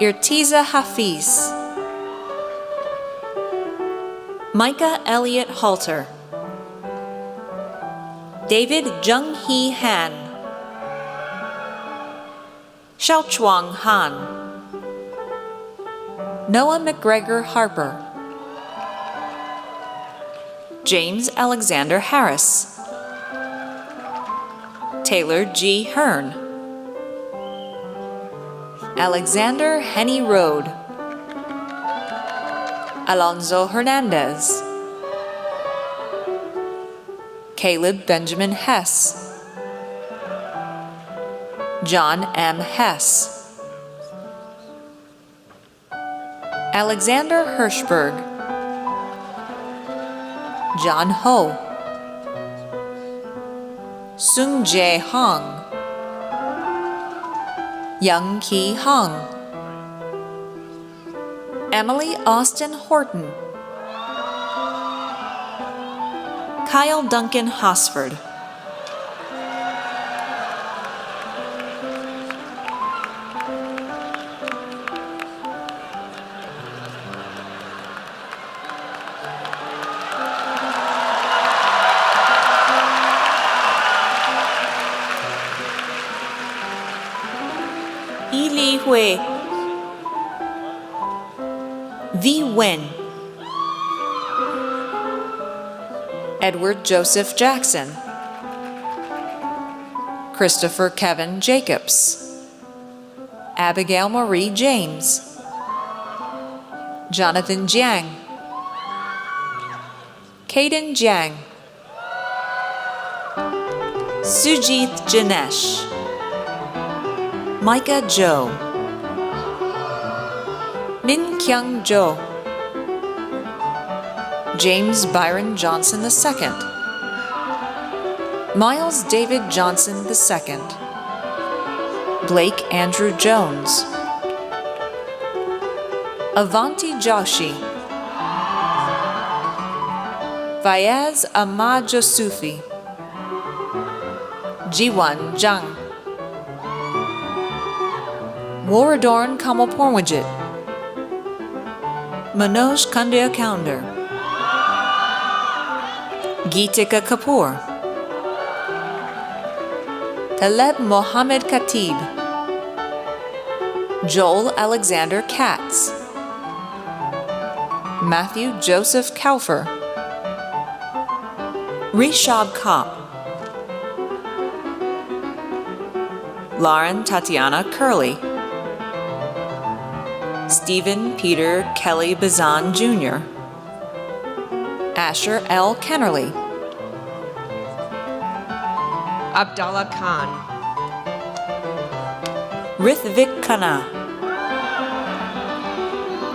Irtiza Hafiz, Micah Elliott Halter, David Jung-hee Han, Xiaochuang Han, Noah McGregor Harper, James Alexander Harris, Taylor G. Hearn, Alexander Henny Road, Alonzo Hernandez, Caleb Benjamin Hess, John M. Hess, Alexander Hirschberg, John Ho, Sung Jae Hong, Young Ki Hong, Emily Austin Horton, Kyle Duncan Hosford, Yi Li Hui, V. Wen, Edward Joseph Jackson, Christopher Kevin Jacobs, Abigail Marie James, Jonathan Jiang, Caden Jiang, Sujit Janesh, Micah Zhou, Min Kyung Jo, James Byron Johnson II, Miles David Johnson II, Blake Andrew Jones, Avanti Joshi, Fayaz Ahmad Josufi, Jiwan Zhang, Waradorn Kamalpornwijit, Manoj Kandya Kaunder, Geetika Kapoor, Taleb Mohammed Khatib, Joel Alexander Katz, Matthew Joseph Kaufer, Rishab Kopp, Lauren Tatiana Curley, Stephen Peter Kelly Bazan Jr., Asher L. Kennerly, Abdallah Khan, Rithvik Khanna,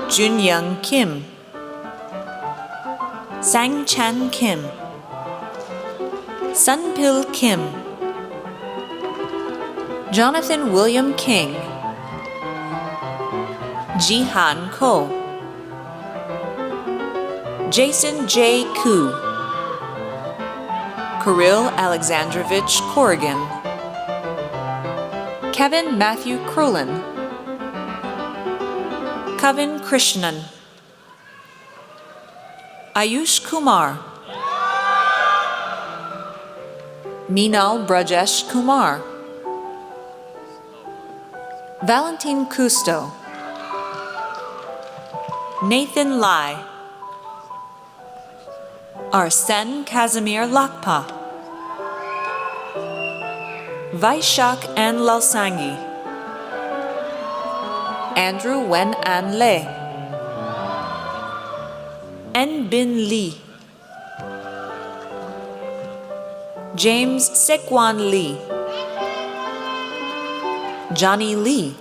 Junyoung Kim, Sang Chan Kim, Sunpil Kim, Jonathan William King, Jihan Ko, Jason J. Koo, Kirill Alexandrovich Corrigan, Kevin Matthew Krulin, Kavin Krishnan, Ayush Kumar, Meenal Brajesh Kumar, Valentin Kusto, Nathan Lai, Arsen Casimir Lakpa, Vaishak An Lalsangi, Andrew Wen An Le, En Bin Lee, James Sekwan Lee, Johnny Lee,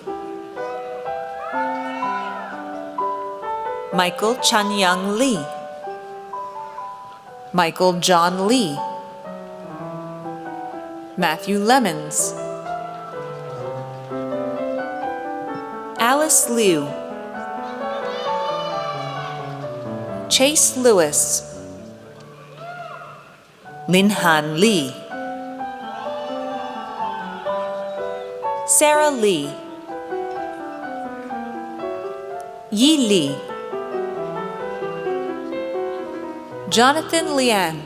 Michael Chanyang Lee, Michael John Lee, Matthew Lemons, Alice Liu, Chase Lewis, Linhan Lee, Sarah Lee, Yi Lee, Jonathan Lian,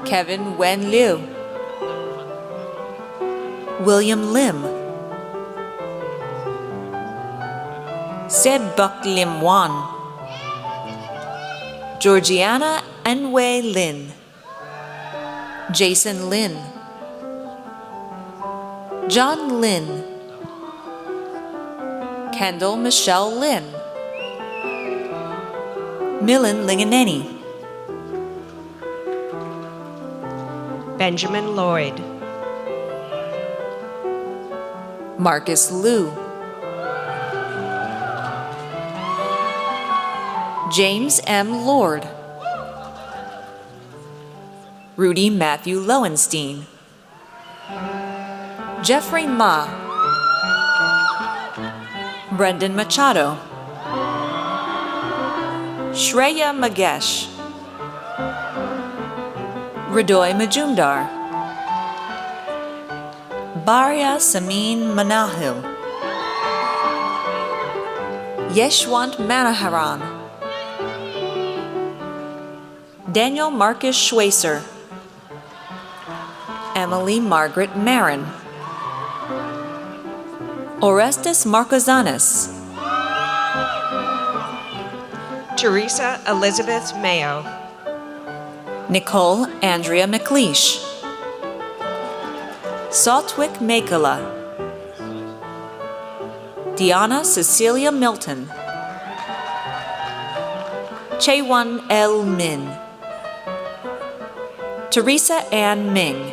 Kevin Wen Liu, William Lim, Seb Buk Lim Wan, Georgiana Anwei Lin, Jason Lin, John Lin, Kendall Michelle Lin, Milan Linganeni, Benjamin Lloyd, Marcus Liu, James M. Lord, Rudy Matthew Lowenstein, Jeffrey Ma, Brendan Machado, Shreya Magesh, Radoy Majumdar, Barya Samin Manahil, Yeshwant Manaharan, Daniel Marcus Schweizer, Emily Margaret Marin, Orestes Marcozanis, Teresa Elizabeth Mayo, Nicole Andrea McLeish, Saltwick Makala, Diana Cecilia Milton, Chaewon L. Min, Teresa Ann Ming,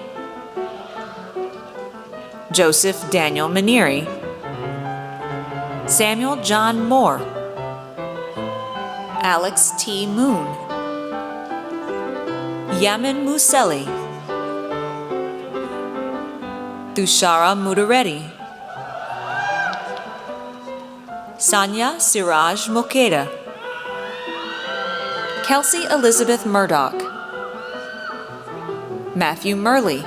Joseph Daniel Maneri, Samuel John Moore, Alex T. Moon, Yamin Museli, Tushara Mudareddy, Sanya Siraj Mokeda, Kelsey Elizabeth Murdoch, Matthew Murley,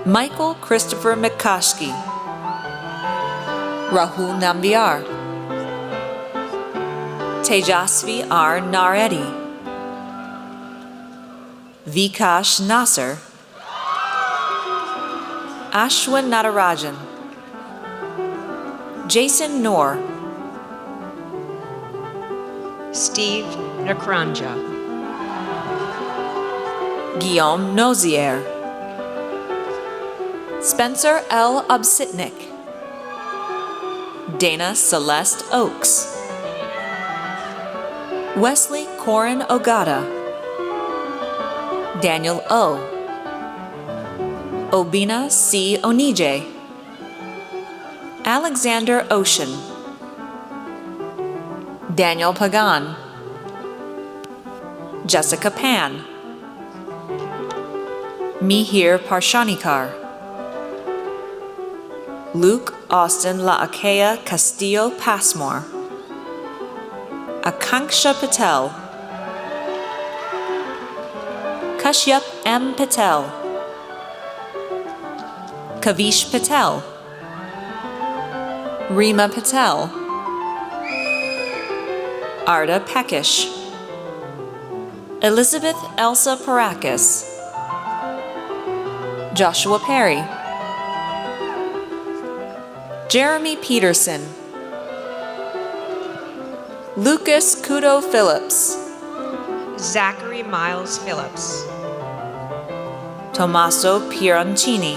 Michael Christopher McCoskey, Rahul Nambiar, Tejasvi R. Naredi, Vikash Nasser, Ashwin Natarajan, Jason Noor, Steve Nakranja, Guillaume Nozier, Spencer L. Obsitnik, Dana Celeste Oakes, Wesley Corin Ogata, Daniel O, Obina C. Onije, Alexander Ocean, Daniel Pagan, Jessica Pan, Mihir Parshanikar, Luke Austin Laakea Castillo Passmore, Akanksha Patel, Kashyap M. Patel, Kavish Patel, Rima Patel, Arda Pekish, Elizabeth Elsa Parakis, Joshua Perry, Jeremy Peterson, Lucas Kudo Phillips, Zachary Miles Phillips. Tommaso Pieroncini,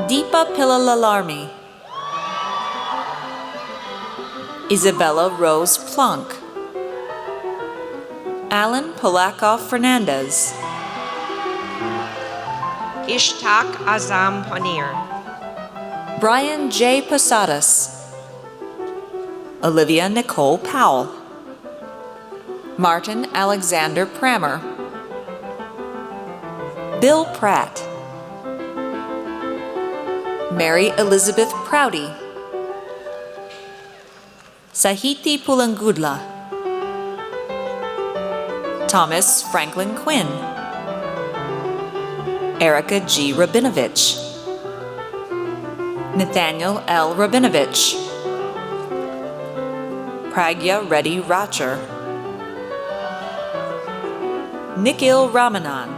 Deepa Pillalalarmi, Isabella Rose Plunk, Alan Polakov Fernandez, Ishtaq Azam Panir. Brian J. Posadas, Olivia Nicole Powell, Martin Alexander Prammer, Bill Pratt, Mary Elizabeth Prouty, Sahiti Pulangudla, Thomas Franklin Quinn, Erica G. Rabinovich, Nathaniel L. Rabinovich, Pragya Reddy Racher, Nikhil Ramanan,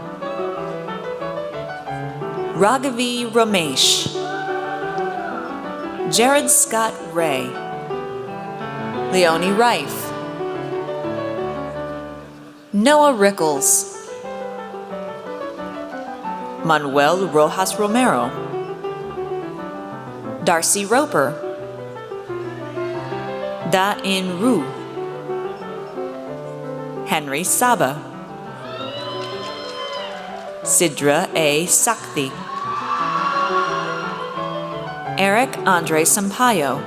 Raghavi Ramesh, Jared Scott Ray, Leonie Reif, Noah Rickles, Manuel Rojas Romero, Darcy Roper, Da In Ru, Henry Saba, Sidra A. Sakthi, Eric Andre Sampaio,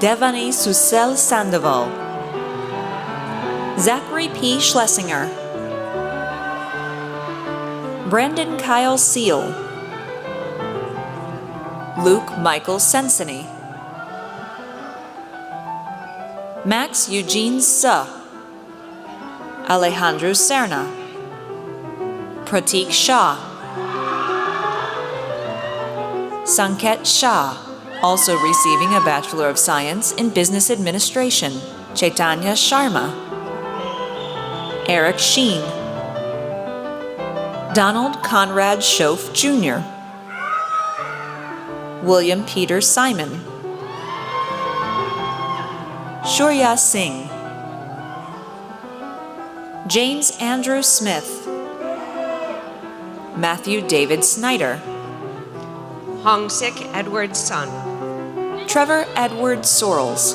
Devani Susel Sandoval, Zachary P. Schlesinger, Brandon Kyle Seal, Luke Michael Sensini, Max Eugene Suh, Alejandro Serna, Pratik Shah, Sanket Shah, also receiving a Bachelor of Science in Business Administration, Chaitanya Sharma, Eric Sheen, Donald Conrad Schoaf Jr., William Peter Simon, Shurya Singh, James Andrew Smith, Matthew David Snyder, Hongsik Edward Sun. Trevor Edward Sorrells,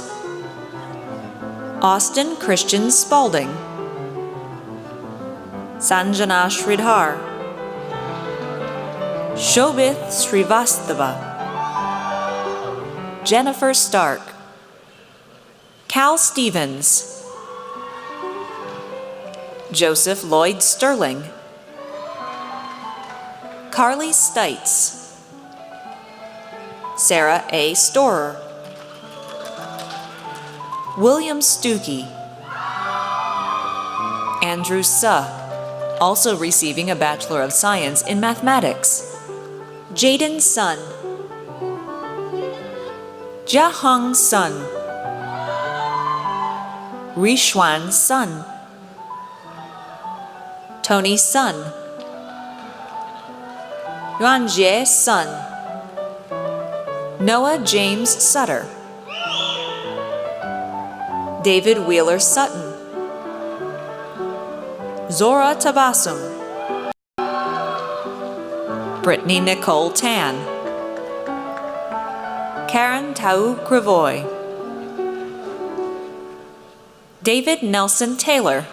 Austin Christian Spalding, Sanjana Sridhar, Shobith Srivastava, Jennifer Stark, Cal Stevens, Joseph Lloyd Sterling, Carly Stites, Sarah A. Storer, William Stuckey, Andrew Suh, also receiving a Bachelor of Science in Mathematics, Jaden Sun, Jiahong Sun, Rishwan Sun, Tony Sun, Yuanjie Sun, Noah James Sutter, David Wheeler Sutton, Zora Tabassum, Brittany Nicole Tan, Karen Tau Kravoy, David Nelson Taylor,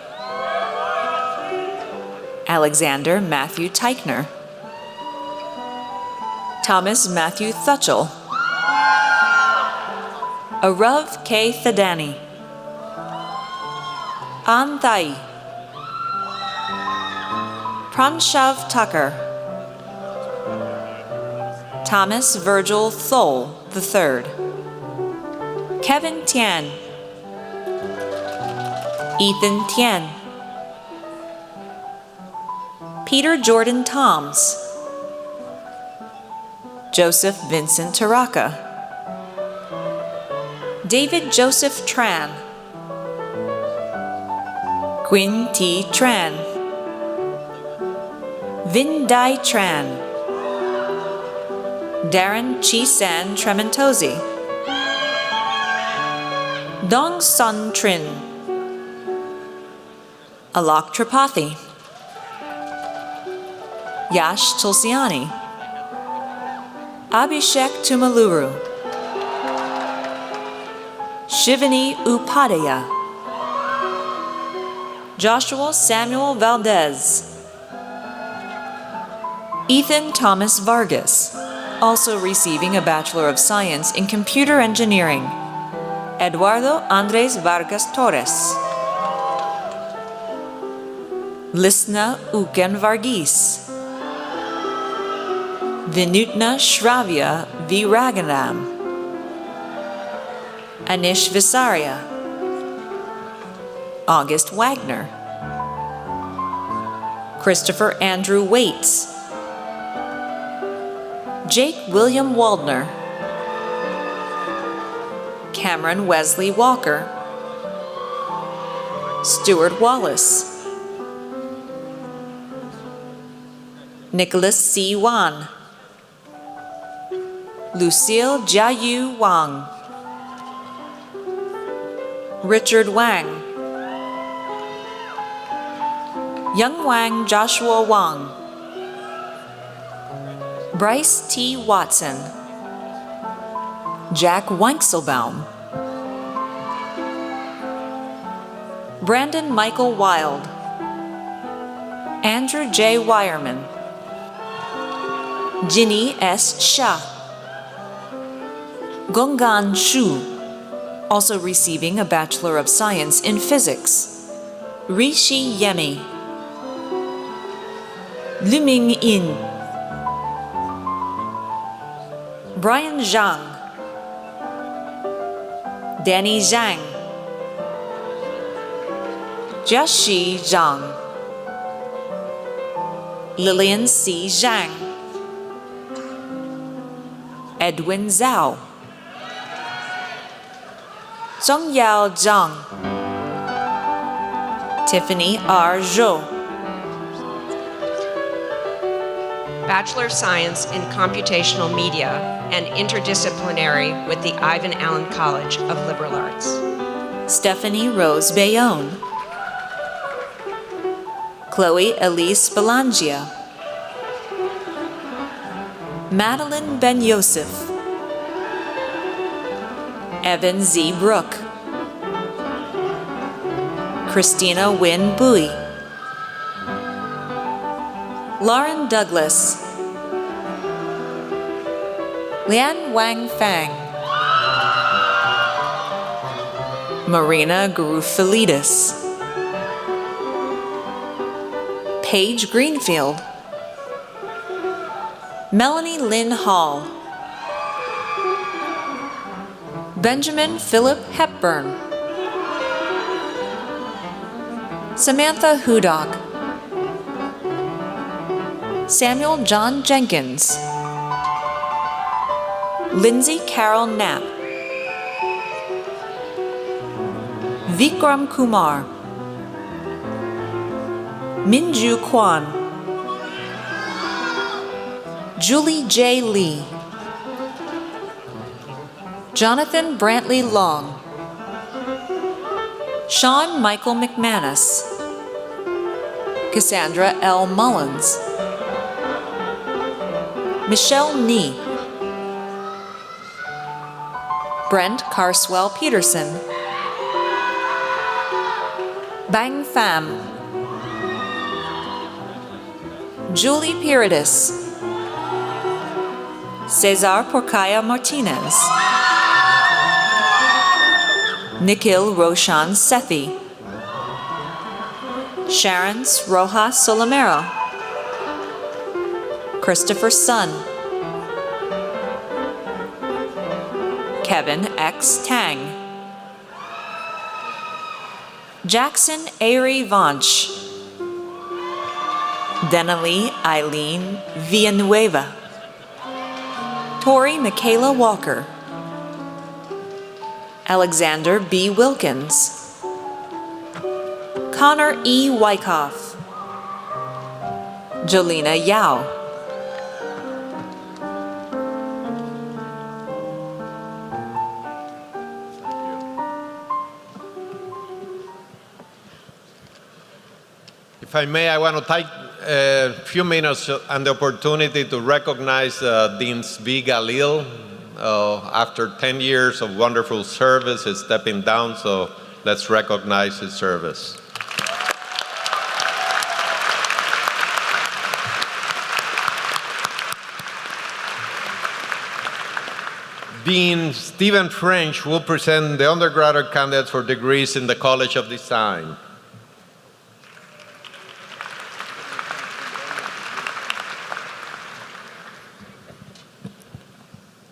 Alexander Matthew Teichner, Thomas Matthew Thutchell, Arav K. Thadani, An Thai. Pranshav Tucker. Thomas Virgil Thole III. Kevin Tian. Ethan Tian. Peter Jordan Toms. Joseph Vincent Taraka. David Joseph Tran. Quinn T. Tran. Vin Dai Tran. Darren Chi-san Trementosi. Dong Sun Trin. Alok Tripathi. Yash Tulsiani. Abhishek Tumaluru. Shivani Upadhyaya. Joshua Samuel Valdez. Ethan Thomas Vargas, also receiving a Bachelor of Science in Computer Engineering. Eduardo Andres Vargas Torres. Lisna Uken Varghese. Vinutna Shravya Viraganam. Anish Visaria. August Wagner. Christopher Andrew Waits. Jake William Waldner. Cameron Wesley Walker. Stuart Wallace. Nicholas C. Wan. Lucille Jiayu Wang. Richard Wang. Young Wang Joshua Wang. Bryce T. Watson. Jack Weinkselbaum. Brandon Michael Wild. Andrew J. Wireman. Ginny S. Shah. Gonggan Shu, also receiving a Bachelor of Science in Physics. Rishi Yemi. Luming In. Brian Zhang. Danny Zhang. Jiaxi Zhang. Lillian C. Zhang. Edwin Zhao. Zongyao Zhang. Tiffany R. Zhou. Bachelor of Science in Computational Media and Interdisciplinary with the Ivan Allen College of Liberal Arts. Stephanie Rose Bayonne. Chloe Elise Belangia. Madeline Ben Yosef. Evan Z. Brook. Christina Wynn Bui. Lauren Douglas. Lian Wang Fang. Marina Garufalidis. Paige Greenfield. Melanie Lynn Hall. Benjamin Philip Hepburn. Samantha Hudock. Samuel John Jenkins. Lindsay Carol Knapp. Vikram Kumar. Minju Kwan. Julie J. Lee. Jonathan Brantley Long. Sean Michael McManus. Cassandra L. Mullins. Michelle Nee. Brent Carswell Peterson. Bang Pham. Julie Piridis. Cesar Porcaya Martinez. Nikhil Roshan Sethi. Sharon Rojas Solomero, Christopher Sun, Kevin X. Tang, Jackson Ari Vanch, Denali Eileen Villanueva, Tori Michaela Walker, Alexander B. Wilkins, Connor E. Wyckoff, Jolena Yao, If I may, I want to take a few minutes and the opportunity to recognize Dean Zvi Galil. After 10 years of wonderful service, is stepping down, so let's recognize his service. Dean Stephen French will present the undergraduate candidates for degrees in the College of Design.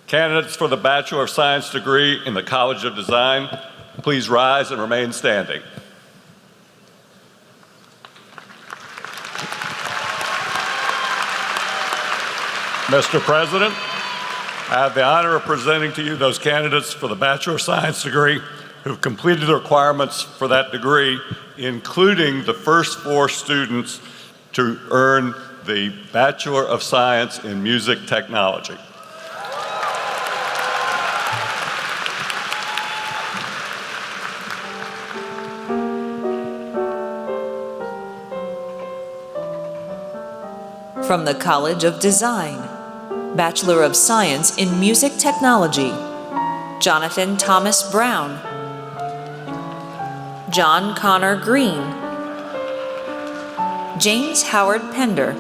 Candidates for the Bachelor of Science degree in the College of Design, please rise and remain standing. Mr. President, I have the honor of presenting to you those candidates for the Bachelor of Science degree who've completed the requirements for that degree, including the first 4 students to earn the Bachelor of Science in Music Technology. From the College of Design, Bachelor of Science in Music Technology, Jonathan Thomas Brown, John Connor Green, James Howard Pender,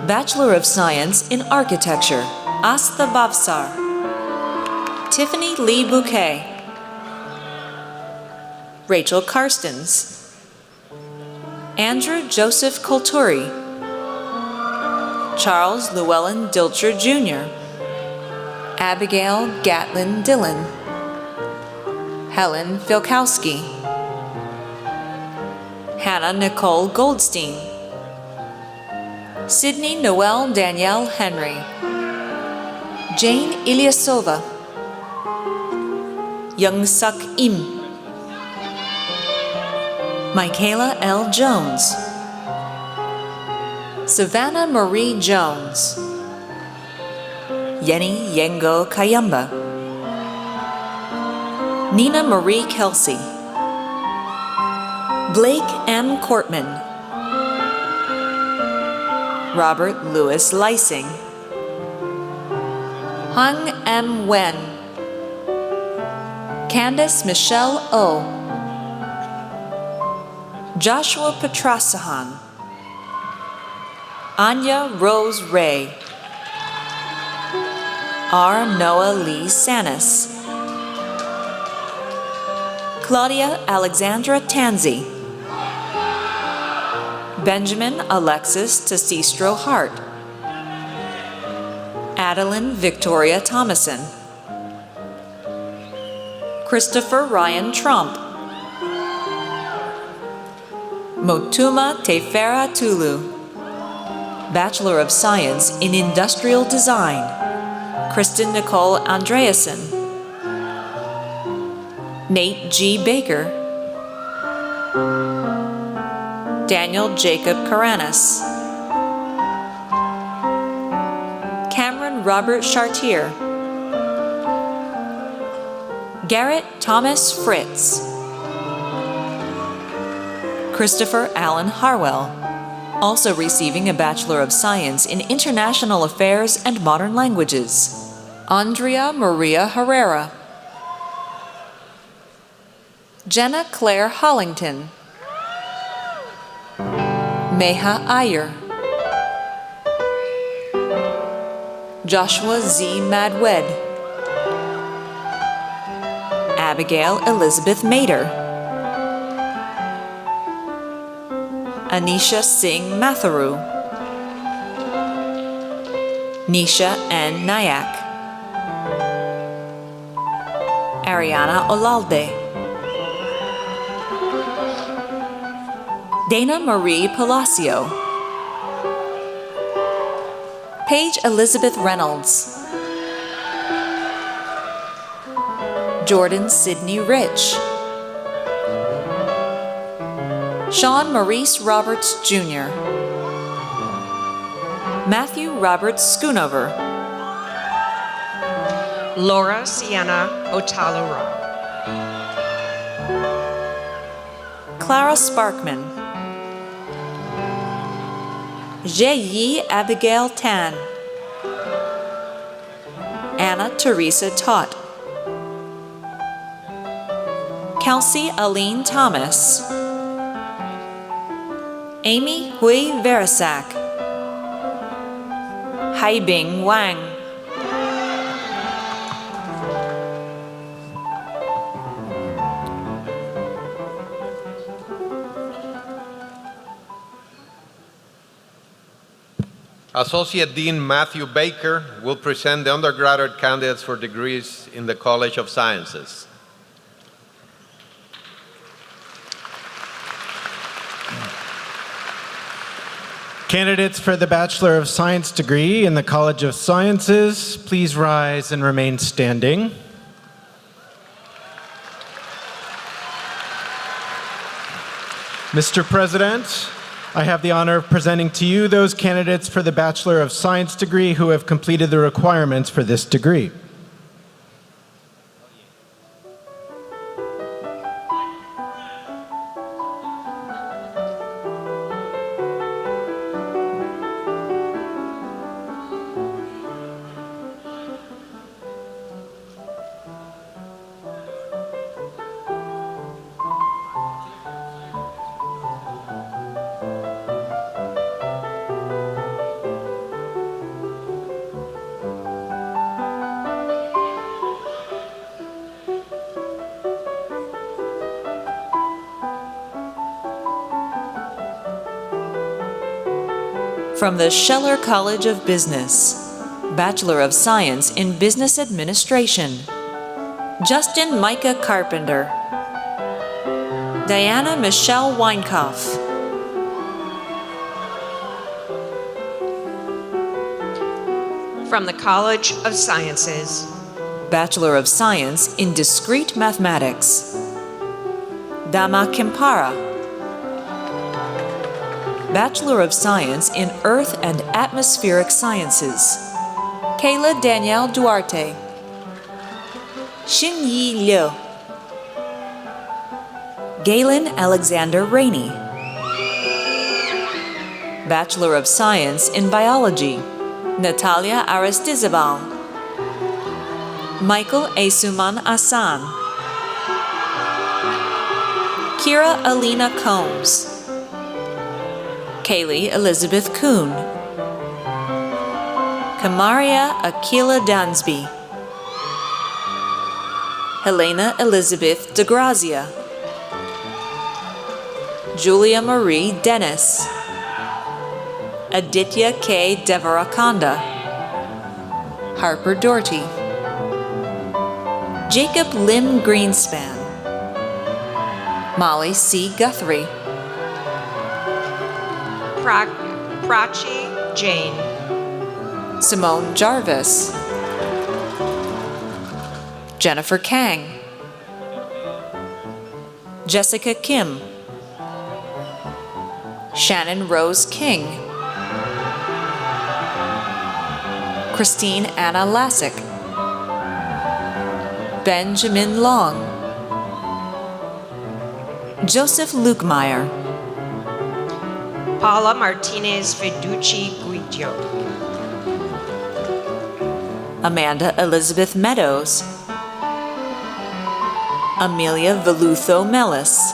Bachelor of Science in Architecture, Asta Bavsar, Tiffany Lee Bouquet, Rachel Karstens, Andrew Joseph Colturi, Charles Llewellyn Dilcher Jr., Abigail Gatlin Dillon, Helen Filkowski, Hannah Nicole Goldstein, Sydney Noel Danielle Henry, Jane Ilyasova, Young Suk Im, Michaela L. Jones, Savannah Marie Jones, Yenny Yengo Kayamba, Nina Marie Kelsey, Blake M. Cortman, Robert Louis Lysing, Hung M. Wen, Candace Michelle O, Joshua Petrasahan, Anya Rose Ray, R. Noah Lee Sanis, Claudia Alexandra Tanzi, Benjamin Alexis Tesistro Hart, Adeline Victoria Thomason, Christopher Ryan Trump, Motuma Tefera Tulu, Bachelor of Science in Industrial Design, Kristen Nicole Andreasen, Nate G. Baker, Daniel Jacob Karanis, Cameron Robert Chartier, Garrett Thomas Fritz, Christopher Allen Harwell, also receiving a Bachelor of Science in International Affairs and Modern Languages, Andrea Maria Herrera, Jenna Claire Hollington, Meha Iyer, Joshua Z. Madwed, Abigail Elizabeth Mater, Anisha Singh Matharu, Nisha N. Nayak, Ariana Olalde, Dana Marie Palacio, Paige Elizabeth Reynolds, Jordan Sidney Rich, Sean Maurice Roberts Jr., Matthew Roberts Schoonover, Laura Sienna Otalura, Clara Sparkman, Jeyi Abigail Tan, Anna Teresa Tott, Kelsey Aline Thomas, Amy Hui Verasak, Haibing Wang, Associate Dean Matthew Baker will present the undergraduate candidates for degrees in the College of Sciences. Candidates for the Bachelor of Science degree in the College of Sciences, please rise and remain standing. Mr. President, I have the honor of presenting to you those candidates for the Bachelor of Science degree who have completed the requirements for this degree. From the Scheller College of Business, Bachelor of Science in Business Administration, Justin Micah Carpenter, Diana Michelle Weinkauf, From the College of Sciences, Bachelor of Science in Discrete Mathematics, Dama Kempara, Bachelor of Science in Earth and Atmospheric Sciences, Kayla Danielle Duarte, Xinyi Liu, Galen Alexander Rainey, Bachelor of Science in Biology, Natalia Aristizabal, Michael Asuman Asan, Kira Alina Combs, Kaylee Elizabeth Kuhn, Kamaria Akila Dansby, Helena Elizabeth DeGrazia, Julia Marie Dennis, Aditya K. Devarakonda, Harper Doherty, Jacob Lim Greenspan, Molly C. Guthrie, Prachi Jane, Simone Jarvis, Jennifer Kang, Jessica Kim, Shannon Rose King, Christine Anna Lassick, Benjamin Long, Joseph Lukemeyer, Paula Martinez Feducci Guidio, Amanda Elizabeth Meadows, Amelia Velutho Mellis,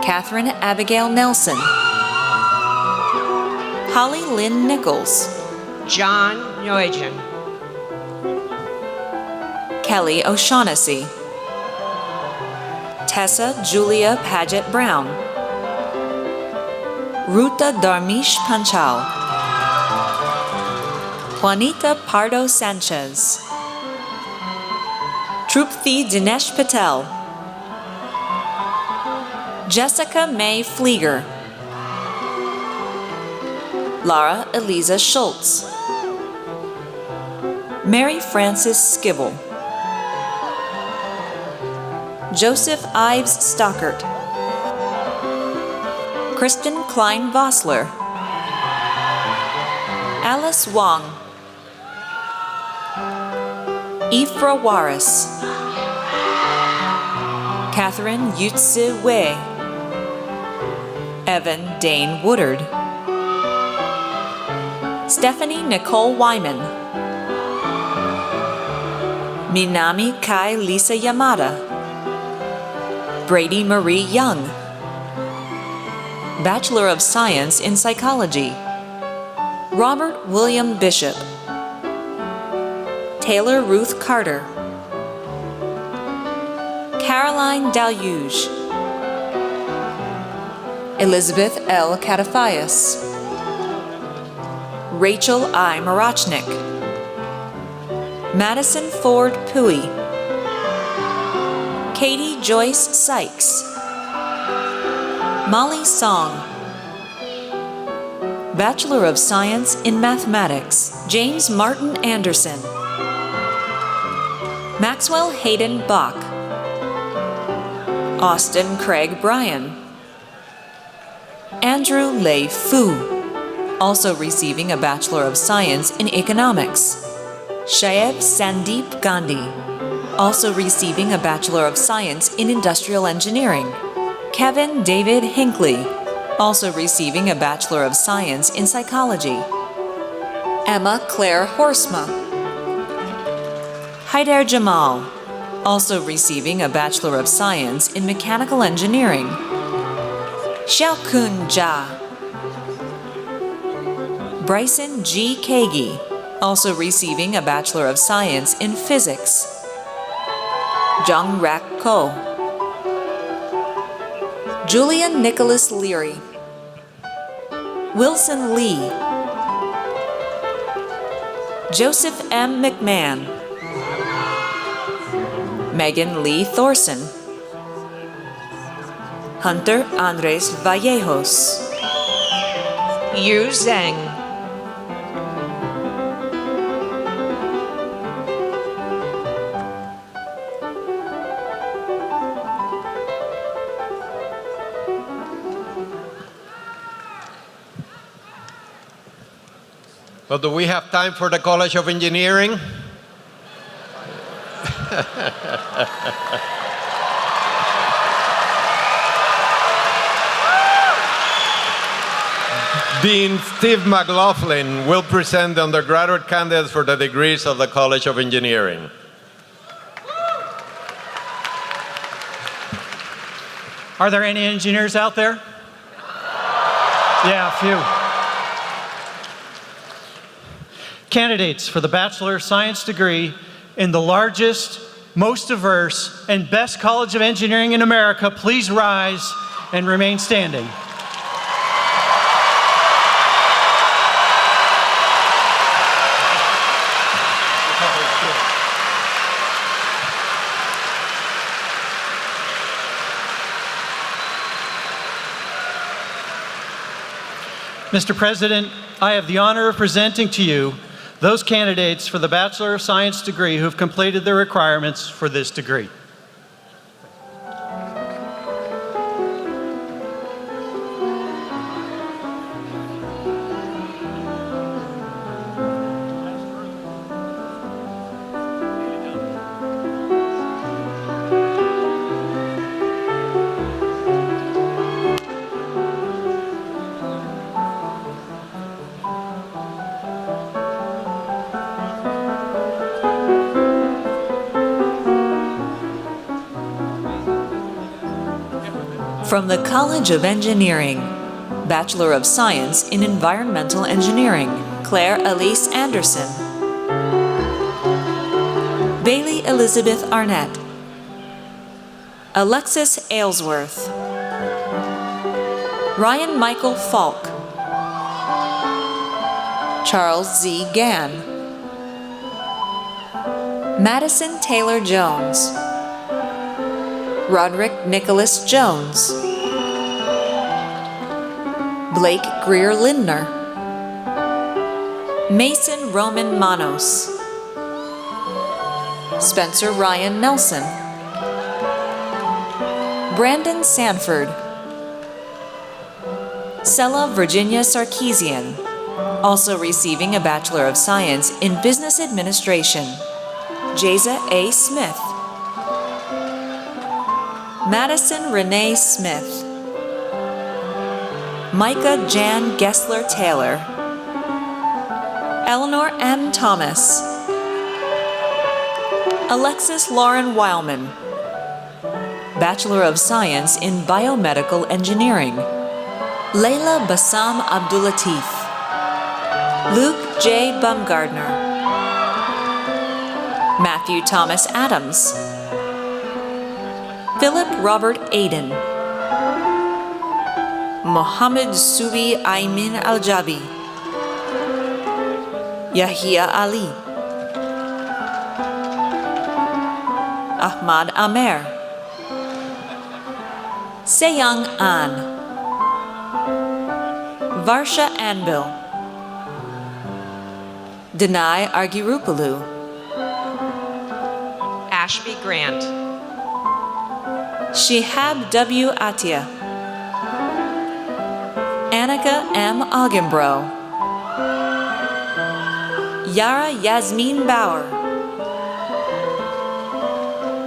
Catherine Abigail Nelson, Holly Lynn Nichols, John Nguyen, Kelly O'Shaughnessy, Tessa Julia Paget Brown, Ruta Darmish Panchal, Juanita Pardo Sanchez, Trupthi Dinesh Patel, Jessica May Flieger, Lara Eliza Schultz, Mary Frances Skibble, Joseph Ives Stockert, Kristen Klein Vossler, Alice Wong, Ifra Waris, Catherine Yutze Wei, Evan Dane Woodard, Stephanie Nicole Wyman, Minami Kai Lisa Yamada, Brady Marie Young, Bachelor of Science in Psychology, Robert William Bishop, Taylor Ruth Carter, Caroline Daluge, Elizabeth L. Catafaias, Rachel I. Marachnik, Madison Ford Pui, Katie Joyce Sykes, Molly Song, Bachelor of Science in Mathematics, James Martin Anderson, Maxwell Hayden Bach, Austin Craig Bryan, Andrew Lei Fu, also receiving a Bachelor of Science in Economics, Shaev Sandeep Gandhi, also receiving a Bachelor of Science in Industrial Engineering, Kevin David Hinckley, also receiving a Bachelor of Science in Psychology, Emma Claire Horsma, Haider Jamal, also receiving a Bachelor of Science in Mechanical Engineering, Xiaokun Jia, Bryson G. Kagi, also receiving a Bachelor of Science in Physics, Jung Rak Ko, Julian Nicholas Leary, Wilson Lee, Joseph M. McMahon, Megan Lee Thorson, Hunter Andres Vallejos, Yu Zhang, Well, do we have time for the College of Engineering? Dean Steve McLaughlin will present the undergraduate candidates for the degrees of the College of Engineering. Are there any engineers out there? Yeah, a few. Candidates for the Bachelor of Science degree in the largest, most diverse, and best College of Engineering in America, please rise and remain standing. Mr. President, I have the honor of presenting to you those candidates for the Bachelor of Science degree who have completed the requirements for this degree. From the College of Engineering, Bachelor of Science in Environmental Engineering, Claire Elise Anderson, Bailey Elizabeth Arnett, Alexis Aylesworth, Ryan Michael Falk, Charles Z. Gann, Madison Taylor Jones, Roderick Nicholas Jones, Blake Greer Lindner, Mason Roman Manos, Spencer Ryan Nelson, Brandon Sanford, Sella Virginia Sarkeesian, also receiving a Bachelor of Science in Business Administration, Jaza A. Smith, Madison Renee Smith, Micah Jan Gessler Taylor, Eleanor M. Thomas, Alexis Lauren Weilman, Bachelor of Science in Biomedical Engineering, Layla Bassam Abdulatif, Luke J. Bumgardner, Matthew Thomas Adams, Philip Robert Aiden, Mohammed Subi Aymin Al-Jabi, Yahia Ali, Ahmad Amer, Seyang An, Varsha Anbil, Denai Argirupalu, Ashby Grant, Shihab W. Atia, Annika M. Augenbro, Yara Yasmin Bauer,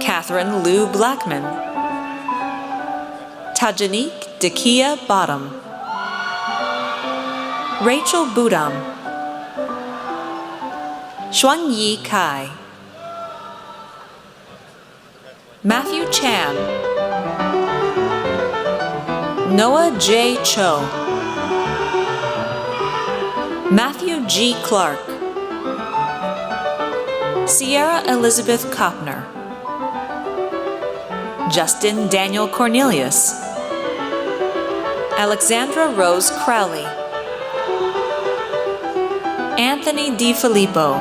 Catherine Lou Blackman, Tajanique Dakia Bottom, Rachel Budam, Xuanyi Kai, Matthew Chan, Noah J. Cho, Matthew G. Clark, Sierra Elizabeth Kopner, Justin Daniel Cornelius, Alexandra Rose Crowley, Anthony Di Filippo,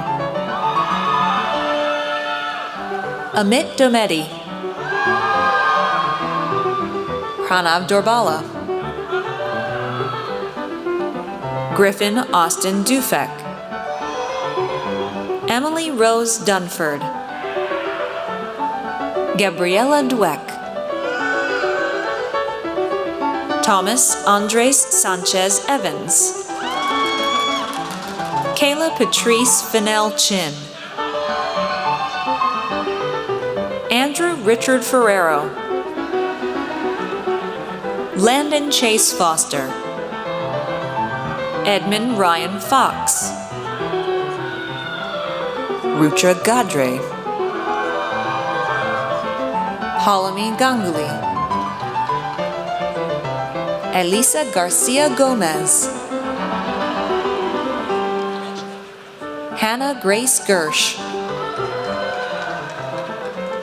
Amit Dometi, Pranav Dorbala, Griffin Austin Dufek, Emily Rose Dunford, Gabriela Dweck, Thomas Andres Sanchez Evans, Kayla Patrice Fennell Chin, Andrew Richard Ferrero, Landon Chase Foster, Edmund Ryan Fox, Rucha Gadre, Halami Ganguly, Elisa Garcia Gomez, Hannah Grace Gersh,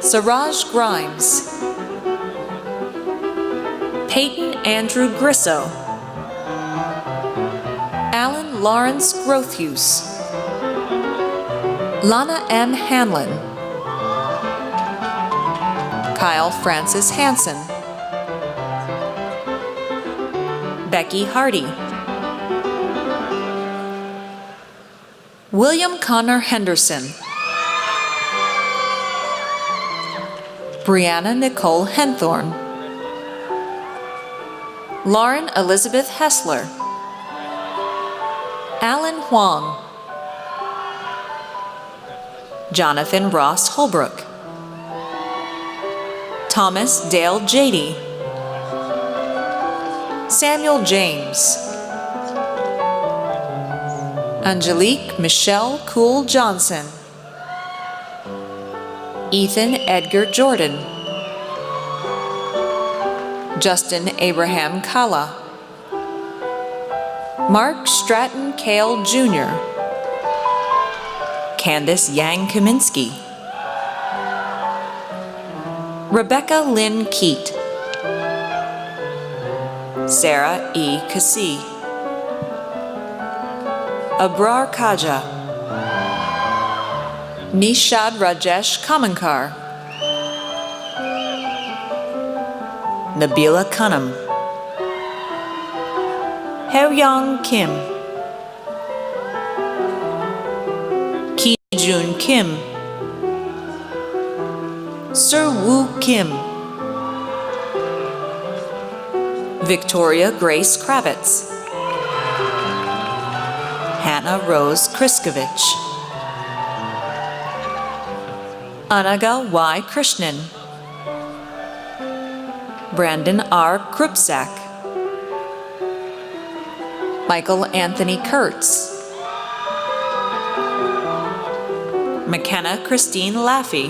Siraj Grimes, Peyton Andrew Grisso, Alan Lawrence Grothuse, Lana M. Hanlon, Kyle Francis Hansen, Becky Hardy, William Connor Henderson, Brianna Nicole Henthorn, Lauren Elizabeth Hessler, Alan Huang, Jonathan Ross Holbrook, Thomas Dale Jady, Samuel James, Angelique Michelle Cool Johnson, Ethan Edgar Jordan, Justin Abraham Kala, Mark Stratton Kale Jr., Candace Yang Kaminsky, Rebecca Lynn Keat, Sarah E. Kasi, Abrar Kaja, Nishad Rajesh Kamankar, Nabila Khanam, Haeyong Kim, Ki Jun Kim, Sir Woo Kim, Victoria Grace Kravitz, Hannah Rose Kriskovich, Anaga Y. Krishnan, Brandon R. Krupsak, Michael Anthony Kurtz, McKenna Christine Laffey,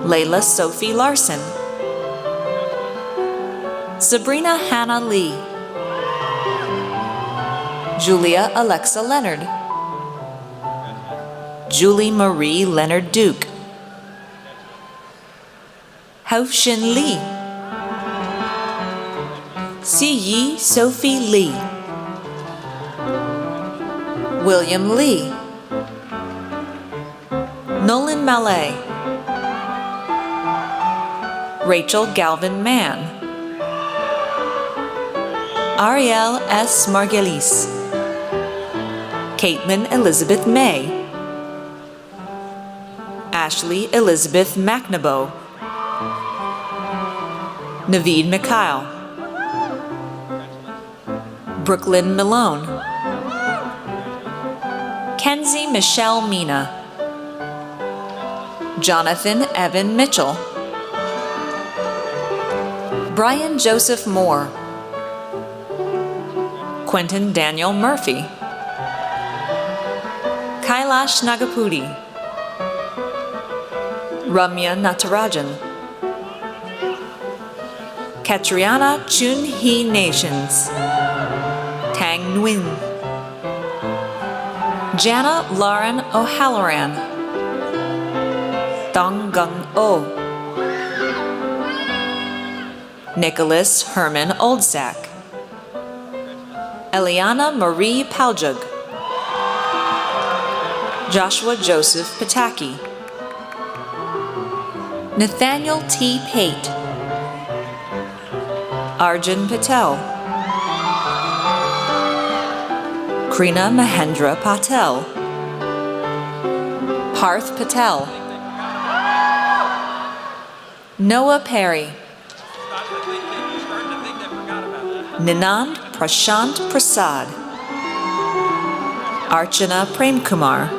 Layla Sophie Larson, Sabrina Hannah Lee, Julia Alexa Leonard, Julie Marie Leonard Duke, Hao-Shin Lee, Si-Yi Sophie Lee, William Lee, Nolan Malay, Rachel Galvin Mann, Ariel S. Margulis, Caitlin Elizabeth May, Ashley Elizabeth McNaboe, Naveed Mikhail, Brooklyn Malone, Kenzie Michelle Mina, Jonathan Evan Mitchell, Brian Joseph Moore, Quentin Daniel Murphy, Kailash Nagapudi, Ramya Natarajan, Katriana Chun Hee Nations, Tang Nguyen, Jana Lauren O'Halloran, Dong Gung Oh, Nicholas Herman Oldsack, Eliana Marie Paljug, Joshua Joseph Pataki, Nathaniel T. Pate, Arjun Patel, Krina Mahendra Patel, Parth Patel, Noah Perry, Ninand Prashant Prasad, Archana Premkumar,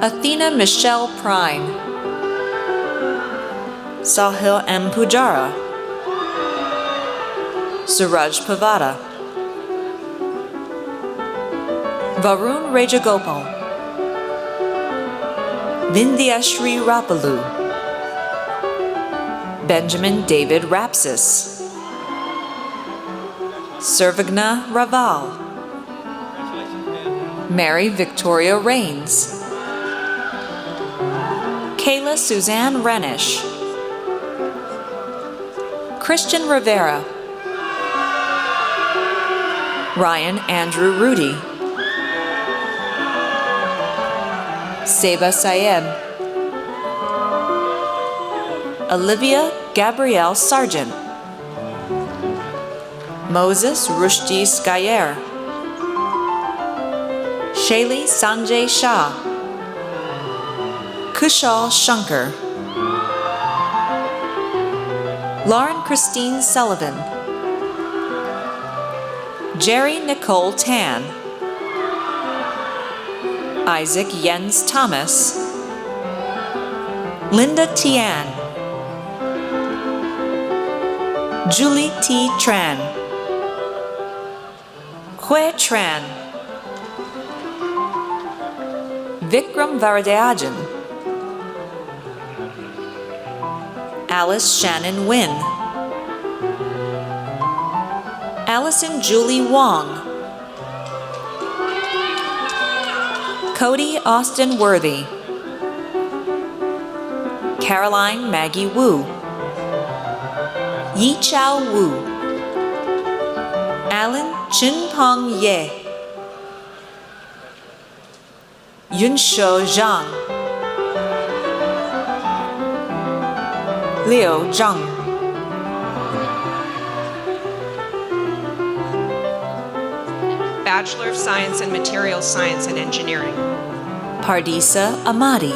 Athena Michelle Prine, Sahil M. Pujara, Suraj Pavada, Varun Rajagopal, Vindhyashri Rapalu, Benjamin David Rapsis, Servagna Raval, Mary Victoria Rains, Kayla Suzanne Renish, Christian Rivera, Ryan Andrew Rudy, Seba Sayed, Olivia Gabrielle Sargent, Moses Rushdi Skyer, Shaylee Sanjay Shah, Kushal Shankar, Lauren Christine Sullivan, Jerry Nicole Tan, Isaac Jens Thomas, Linda Tian, Julie T. Tran, Hue Tran, Vikram Varadeajan, Alice Shannon Wynn, Allison Julie Wong, Cody Austin Worthy, Caroline Maggie Wu, Yi Chao Wu, Alan Chin-Pong Ye, Yunshou Zhang, Liu Zhang, Bachelor of Science in Materials Science and Engineering. Pardisa Amadi,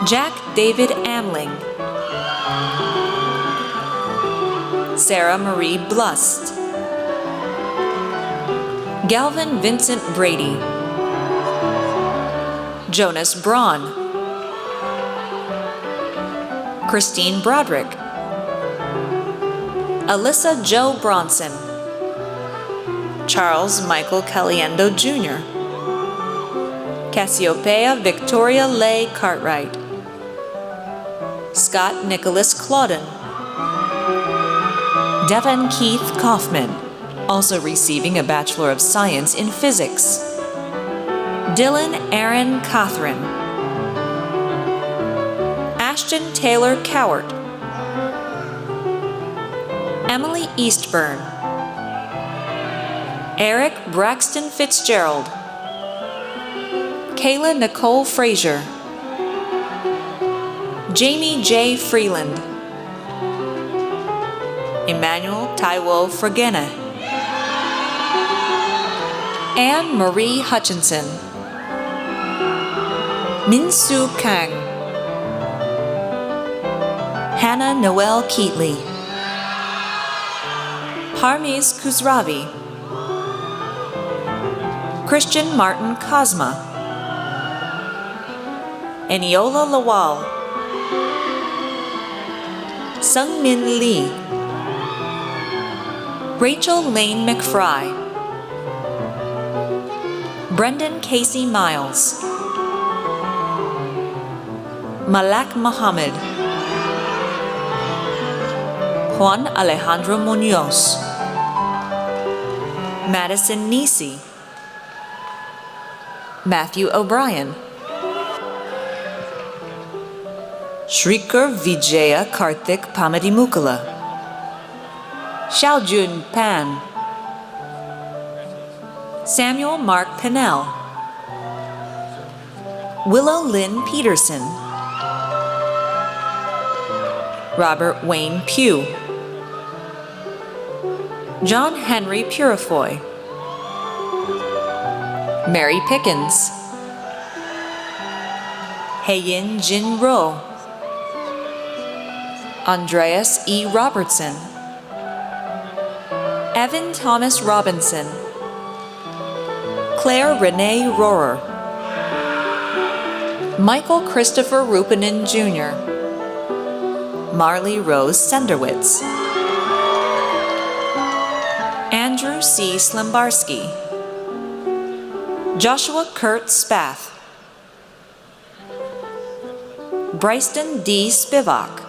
Jack David Amling, Sarah Marie Blust, Galvin Vincent Brady, Jonas Braun, Christine Broderick, Alyssa Jo Bronson, Charles Michael Caliendo Jr., Cassiopeia Victoria Leigh Cartwright, Scott Nicholas Claudin, Devin Keith Kaufman, also receiving a Bachelor of Science in Physics, Dylan Aaron Cothran, Ashton Taylor Cowart, Emily Eastburn, Eric Braxton Fitzgerald, Kayla Nicole Frazier, Jamie J. Freeland, Emmanuel Taiwo Fragena, Anne Marie Hutchinson, Min-Soo Kang, Hannah Noel Keatley, Parmiz Khusravi, Christian Martin Cosma, Eniola Lawal, Sungmin Lee, Rachel Lane McFry, Brendan Casey Miles, Malak Mohammed, Juan Alejandro Munoz, Madison Nisi, Matthew O'Brien, Shrikar Vijaya Karthik Pamadimukala, Xiaojun Pan, Samuel Mark Pinnell, Willow Lynn Peterson, Robert Wayne Pugh, John Henry Purifoy, Mary Pickens, Heiyin Jin Ro, Andreas E. Robertson, Evan Thomas Robinson, Claire Renee Rohrer, Michael Christopher Rupanen Jr., Marley Rose Senderwitz, Andrew C. Slimbarski, Joshua Kurt Spath, Bryston D. Spivak,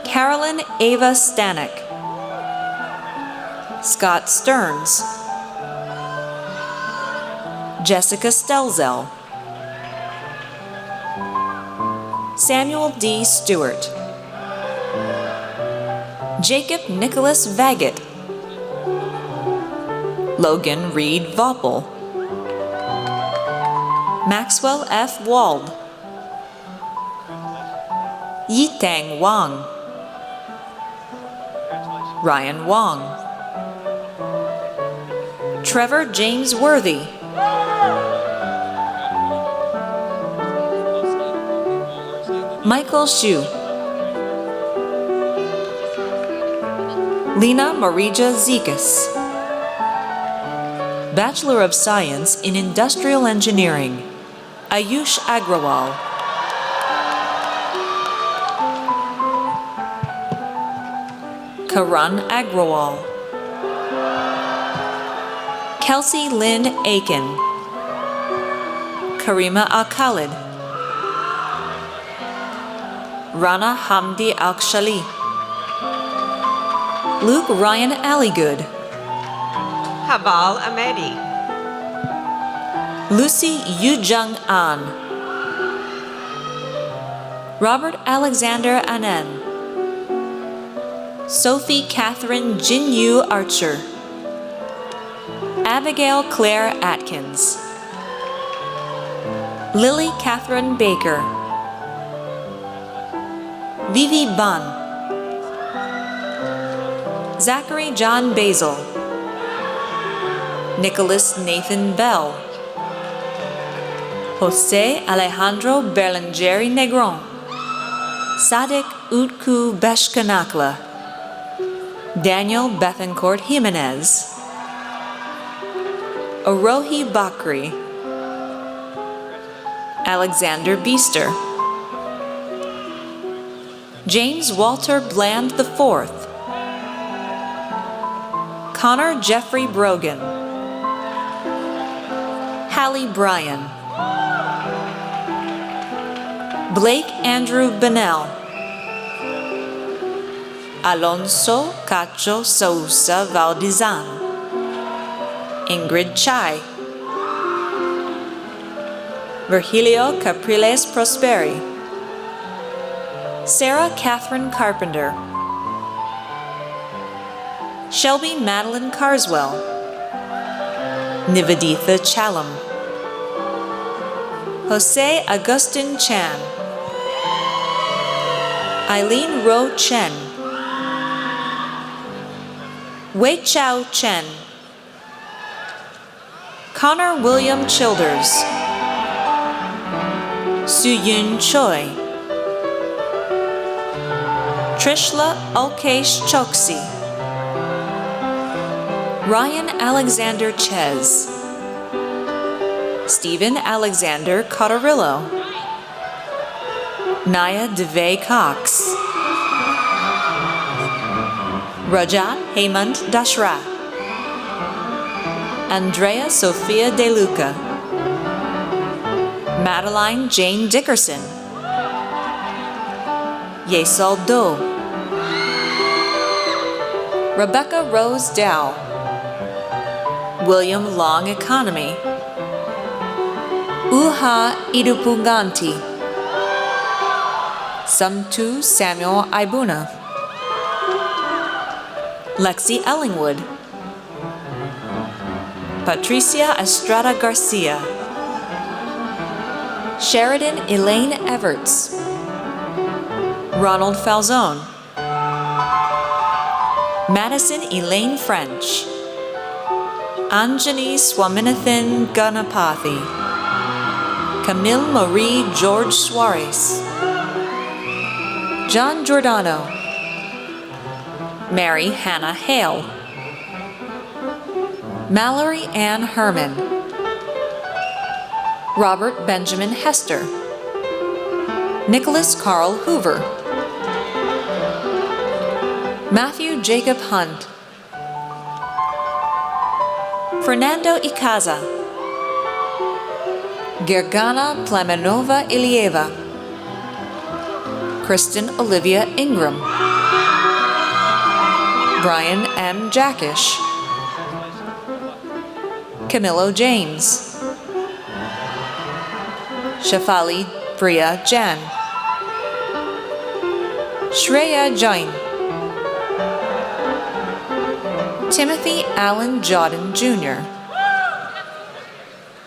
Carolyn Ava Stanek, Scott Stearns, Jessica Stelzel, Samuel D. Stewart, Jacob Nicholas Vaggett, Logan Reed Voppel, Maxwell F. Wald, Yitang Wang, Ryan Wong, Trevor James Worthy, Michael Xu, Lena Marija Zekas, Bachelor of Science in Industrial Engineering, Ayush Agrawal, Karan Agrawal, Kelsey Lynn Aiken, Karima Al-Khalid, Rana Hamdi Al-Shali, Luke Ryan Alligood, Haval Ahmedi, Lucy Yujung An, Robert Alexander Anen, Sophie Catherine Jinyu Archer, Abigail Claire Atkins, Lily Catherine Baker, Vivi Ban, Zachary John Basil, Nicholas Nathan Bell, Jose Alejandro Berlingeri Negron, Sadek Utku Beshkanakla, Daniel Bethencourt Jimenez, Arohi Bakri, Alexander Beester, James Walter Bland IV, Connor Jeffrey Brogan, Hallie Bryan, Blake Andrew Bennell, Alonso Cacho Sousa Valdizan, Ingrid Chai, Virgilio Capriles Prosperi, Sarah Catherine Carpenter, Shelby Madeline Carswell, Niveditha Chalam, Jose Agustin Chan, Eileen Ro Chen, Wei Chao Chen, Connor William Childers, Suyun Choi, Trishla Ulkesh Choksi, Ryan Alexander Ches, Stephen Alexander Cotterillo, Naya DeVay Cox, Rajat Hemant Dashrat, Andrea Sophia De Luca, Madeline Jane Dickerson, Yesol Do, Rebecca Rose Dow, William Long Economy, Uha Idupunganti, Sumtu Samuel Ibuna, Lexi Ellingwood, Patricia Estrada Garcia, Sheridan Elaine Everts, Ronald Falzone, Madison Elaine French, Anjani Swaminathan Ganapathy, Camille Marie George Suarez, John Giordano, Mary Hannah Hale, Mallory Ann Herman, Robert Benjamin Hester, Nicholas Carl Hoover, Matthew Jacob Hunt, Fernando Icaza, Gergana Plamenova Ilieva, Kristen Olivia Ingram, Brian M. Jackish, Camilo James, Shafali Priya Jan, Shreya Jain, Timothy Allen Jodin Jr.,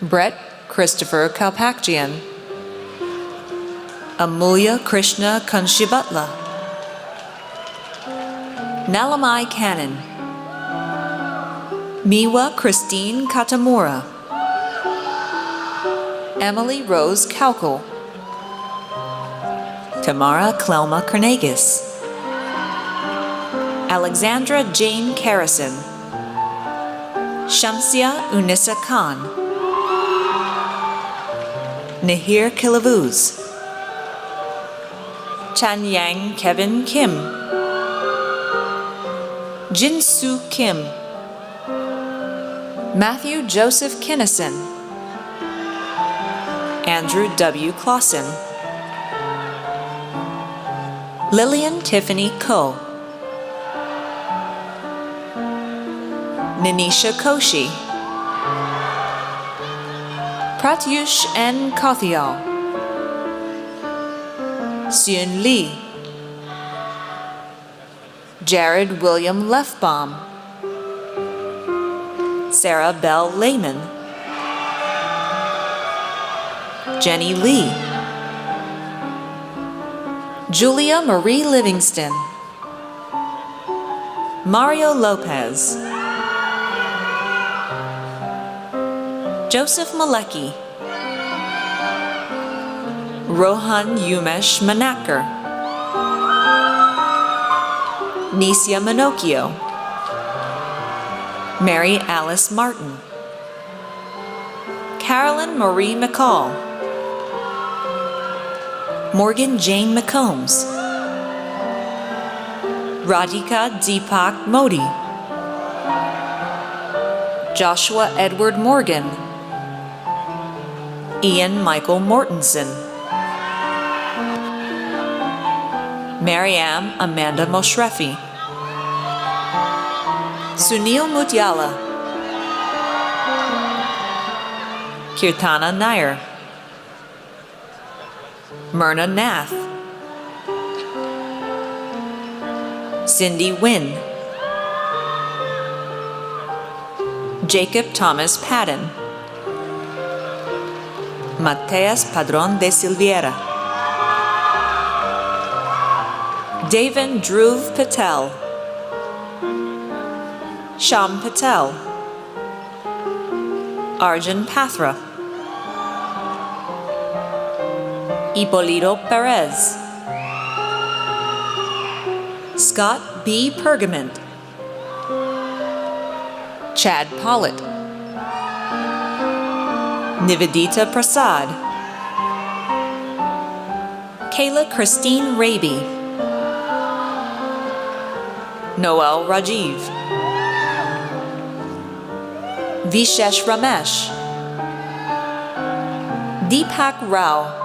Brett Christopher Kalpakjian, Amulya Krishna Kanshibatla, Nalamai Cannon, Miwa Christine Katamura, Emily Rose Kaukel, Tamara Clelma Carnegas, Alexandra Jane Carrison, Shamsia Unissa Khan, Nahir Kilavuz, Chan Yang Kevin Kim, Jinsu Kim, Matthew Joseph Kinnison, Andrew W. Clausen, Lillian Tiffany Ko, Nanisha Koshi, Pratyush N. Kothial, Seun Lee. Jared William Lefbaum. Sarah Bell Lehman. Jenny Lee. Julia Marie Livingston. Mario Lopez. Joseph Malecki. Rohan Umesh Manaker. Nisya Minocchio. Mary Alice Martin. Carolyn Marie McCall. Morgan Jane McCombs. Radhika Deepak Modi. Joshua Edward Morgan. Ian Michael Mortensen. Mariam Amanda Moshrefi. Sunil Mutyala. Kirtana Nair. Myrna Nath. Cindy Wynn. Jacob Thomas Padden. Mateas Padron de Silveira. Devan Dhruv Patel. Sham Patel. Arjun Pathra. Ippolito Perez. Scott B. Pergament. Chad Pollitt. Nivedita Prasad. Kayla Christine Raby. Noel Rajiv. Vishesh Ramesh. Deepak Rao.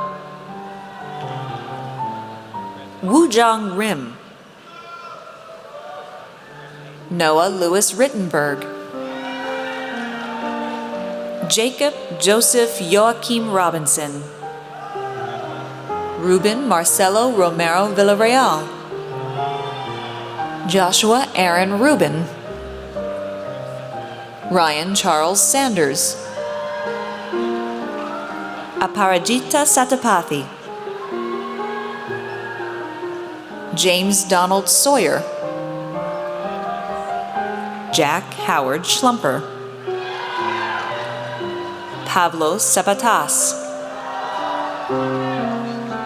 Woojong Rim. Noah Lewis Rittenberg. Jacob Joseph Joachim Robinson. Ruben Marcelo Romero Villarreal. Joshua Aaron Rubin. Ryan Charles Sanders. Aparajita Satapathy. James Donald Sawyer. Jack Howard Schlumper. Pavlo Sabatas.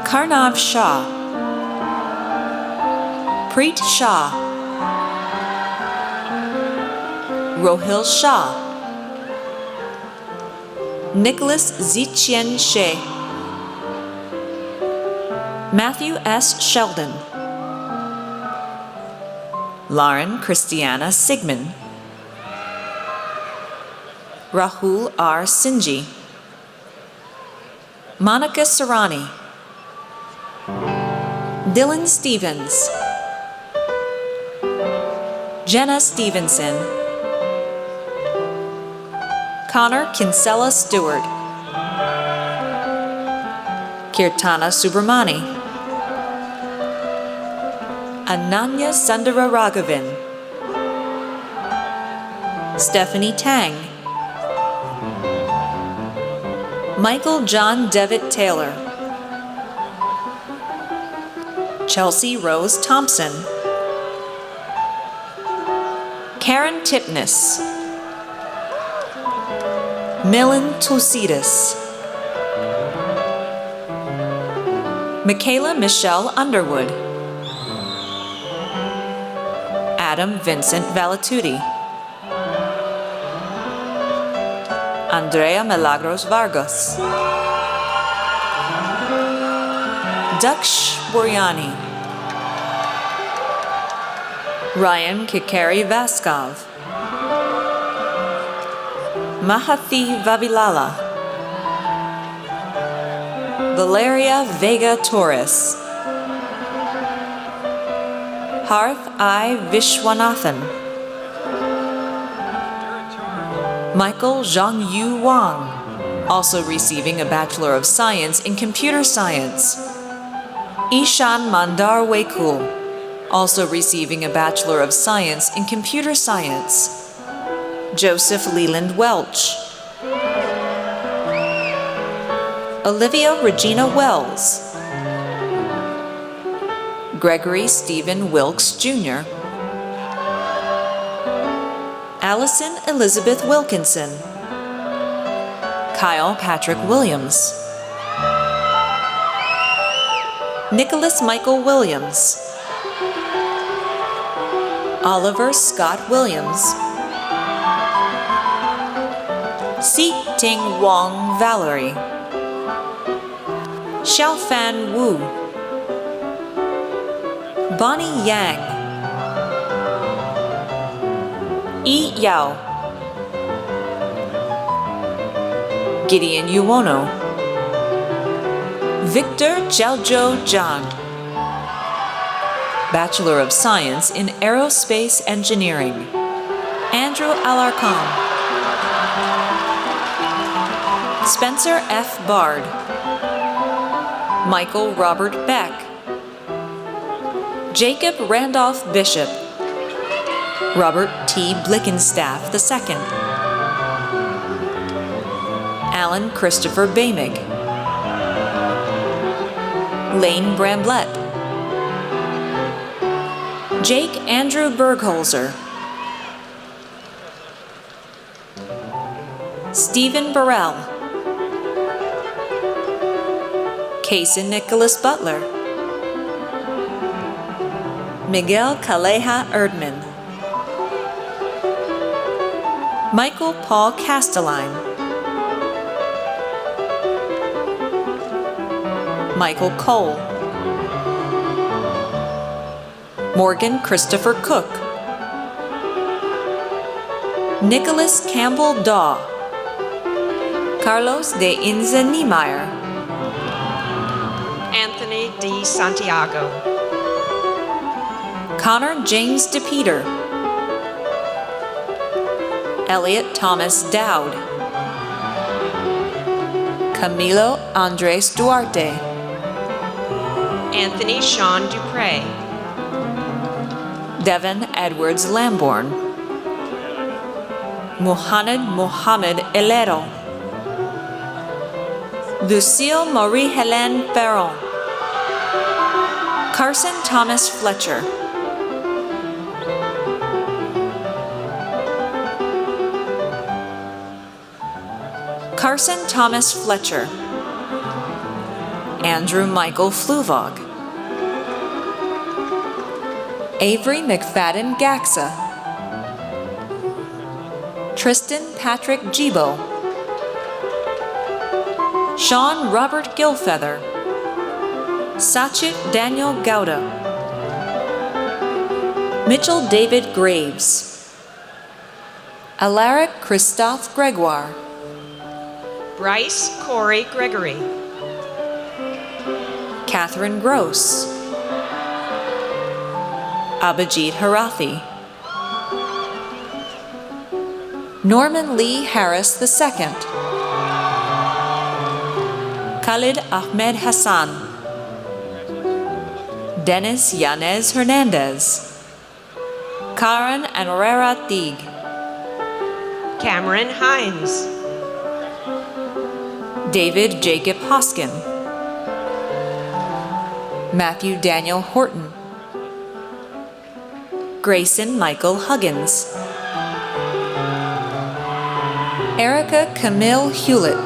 Karnav Shah. Preet Shah. Rohil Shah. Nicholas Zichien She. Matthew S. Sheldon. Lauren Christiana Sigmund. Rahul R. Sinji. Monica Sarani. Dylan Stevens. Jenna Stevenson. Connor Kinsella Stewart. Kirtana Subramani. Ananya Sundara Raghavan. Stephanie Tang. Michael John Devitt Taylor. Chelsea Rose Thompson. Karen Tipnis. Milan Tusidis. Michaela Michelle Underwood. Adam Vincent Valatuti. Andrea Milagros Vargas. Daksh Boryani. Ryan Kikari Vaskov. Mahathi Vavilala. Valeria Vega Torres. Harth I. Vishwanathan. Michael Zhangyu Wang, also receiving a Bachelor of Science in Computer Science. Ishan Mandar Wekul, also receiving a Bachelor of Science in Computer Science. Joseph Leland Welch. Olivia Regina Wells. Gregory Stephen Wilkes, Jr. Allison Elizabeth Wilkinson. Kyle Patrick Williams. Nicholas Michael Williams. Oliver Scott Williams. Si Ting Wong Valerie. Xiaofan Wu. Bonnie Yang. Yi Yao. Gideon Uwono. Victor Jiaozhou Zhang. Bachelor of Science in Aerospace Engineering. Andrew Alarcon. Spencer F. Bard. Michael Robert Beck. Jacob Randolph Bishop. Robert T. Blickenstaff II. Alan Christopher Bamig. Lane Bramblett. Jake Andrew Bergholzer. Stephen Burrell. Kason Nicholas Butler. Miguel Calleja Erdman. Michael Paul Castelline. Michael Cole. Morgan Christopher Cook. Nicholas Campbell Daw. Carlos de Inza Niemeyer. Anthony D. Santiago. Connor James DePeter. Elliot Thomas Dowd. Camilo Andres Duarte. Anthony Sean Dupre. Devin Edwards Lambourne. Muhammad Mohamed Elero. Lucille Marie-Hélène Ferron. Carson Thomas Fletcher. Carson Thomas Fletcher. Andrew Michael Fluvog. Avery McFadden Gaxa. Tristan Patrick Gibo. Sean Robert Gilfeather. Sachit Daniel Gouda. Mitchell David Graves. Alaric Christophe Gregoire. Bryce Corey Gregory. Catherine Gross. Abhijit Harathi. Norman Lee Harris II. Khalid Ahmed Hassan. Dennis Yanez Hernandez. Karen Anrera Teague. Cameron Hines. David Jacob Hoskin. Matthew Daniel Horton. Grayson Michael Huggins. Erica Camille Hewlett.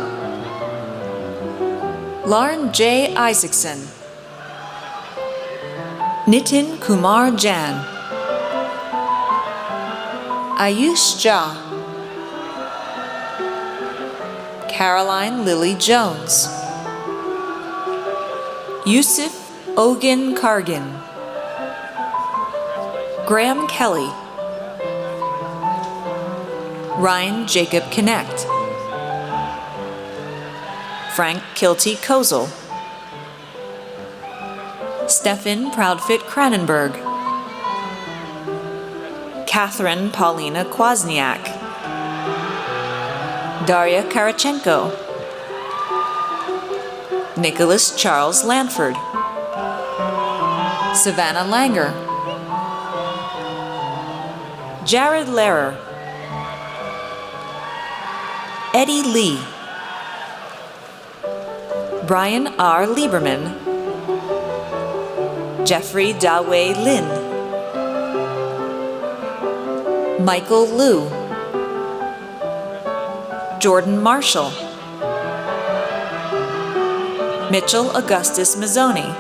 Lauren J. Isaacson. Nitin Kumar Jan. Ayush Jha. Caroline Lily Jones. Yusuf Ogun Kargin. Graham Kelly. Ryan Jacob Connect. Frank Kilty Kozel. Stefan Proudfit Cranenberg. Catherine Paulina Kwasniak. Daria Karachenko. Nicholas Charles Lanford. Savannah Langer, Jared Lehrer, Eddie Lee, Brian R. Lieberman, Jeffrey Dawei Lin, Michael Liu, Jordan Marshall, Mitchell Augustus Mazzoni,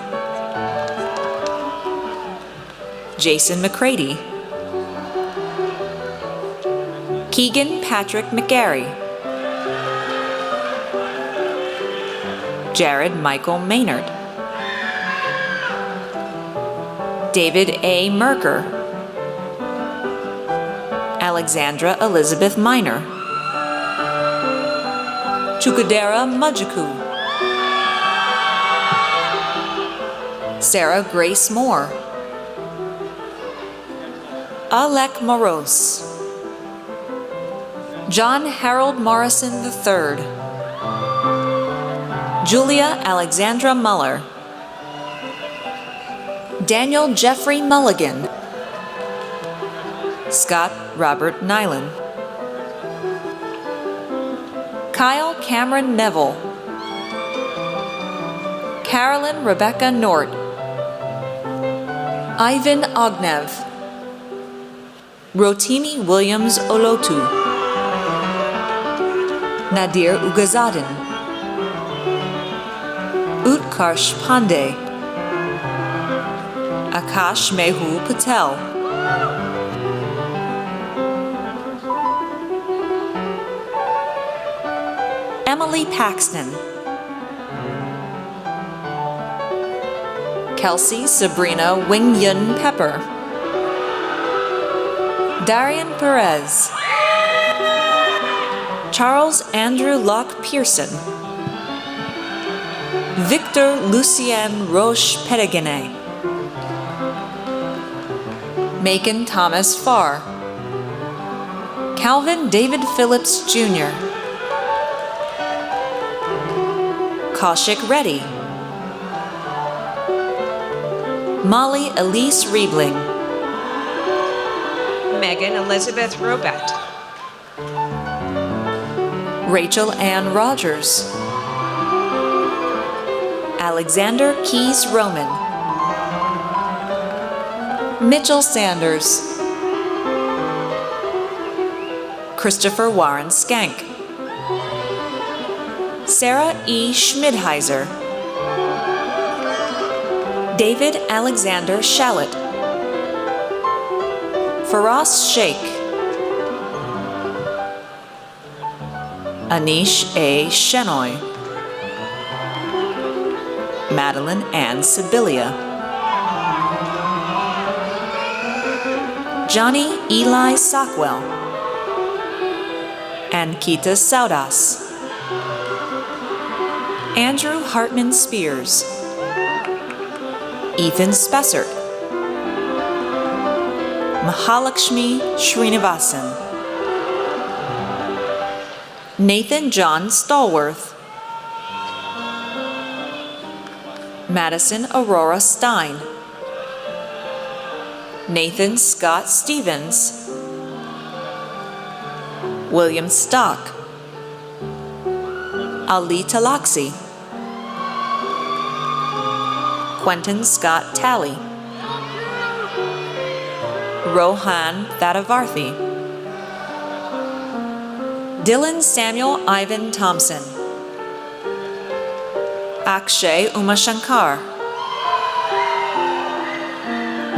Jason McCready, Keegan Patrick McGarry, Jared Michael Maynard, David A. Merker, Alexandra Elizabeth Miner, Chukudera Majuku, Sarah Grace Moore, Alec Moros, John Harold Morrison III, Julia Alexandra Muller, Daniel Jeffrey Mulligan, Scott Robert Nyland, Kyle Cameron Neville, Carolyn Rebecca Nort, Ivan Ognev, Rotimi Williams Olotu, Nadir Ugazadin, Utkarsh Pandey, Akash Mehul Patel, Emily Paxton, Kelsey Sabrina Wing Yun Pepper, Darian Perez, Charles Andrew Locke Pearson, Victor Lucien Roche Pereguinet, Macon Thomas Farr, Calvin David Phillips Jr., Kaushik Reddy, Molly Elise Riebling, Megan Elizabeth Robet, Rachel Ann Rogers, Alexander Keys Roman, Mitchell Sanders, Christopher Warren Skank, Sarah E. Schmidheiser, David Alexander Shallett, Faraz Sheikh, Anish A. Shenoy, Madeline Ann Sibilia, Johnny Eli Sockwell, Ankita Saudas, Andrew Hartman Spears, Ethan Spessert, Mahalakshmi Srinivasan, Nathan John Stallworth, Madison Aurora Stein, Nathan Scott Stevens, William Stock, Ali Talaxi, Quentin Scott Talley, Rohan Thadavarthi, Dylan Samuel Ivan Thompson, Akshay Umashankar,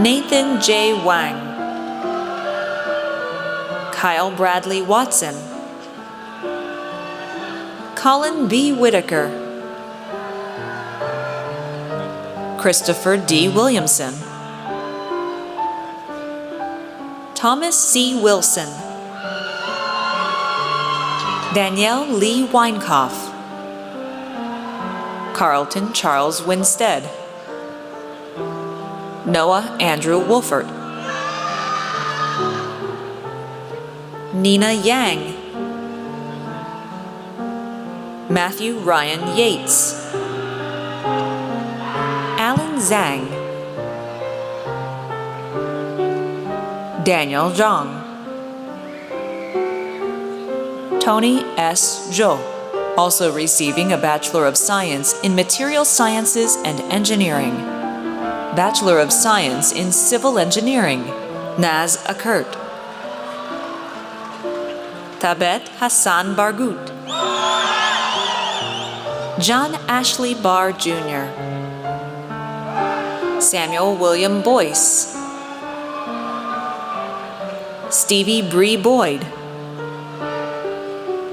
Nathan J. Wang, Kyle Bradley Watson, Colin B. Whitaker, Christopher D. Williamson, Thomas C. Wilson, Danielle Lee Weinkoff, Carlton Charles Winstead, Noah Andrew Wolfert, Nina Yang, Matthew Ryan Yates, Alan Zhang, Daniel Zhang. Tony S. Zhou, also receiving a Bachelor of Science in Material Sciences and Engineering. Bachelor of Science in Civil Engineering, Naz Akert. Tabet Hassan Bargut. John Ashley Barr Jr. Samuel William Boyce. Stevie Bree Boyd.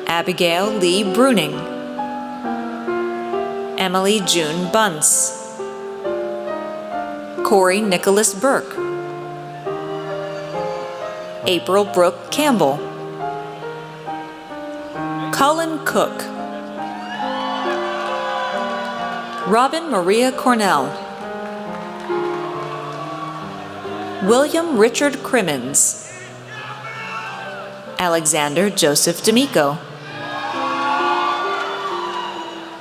Abigail Lee Bruning. Emily June Bunce. Corey Nicholas Burke. April Brooke Campbell. Colin Cook. Robin Maria Cornell. William Richard Crimmins. Alexander Joseph D'Amico.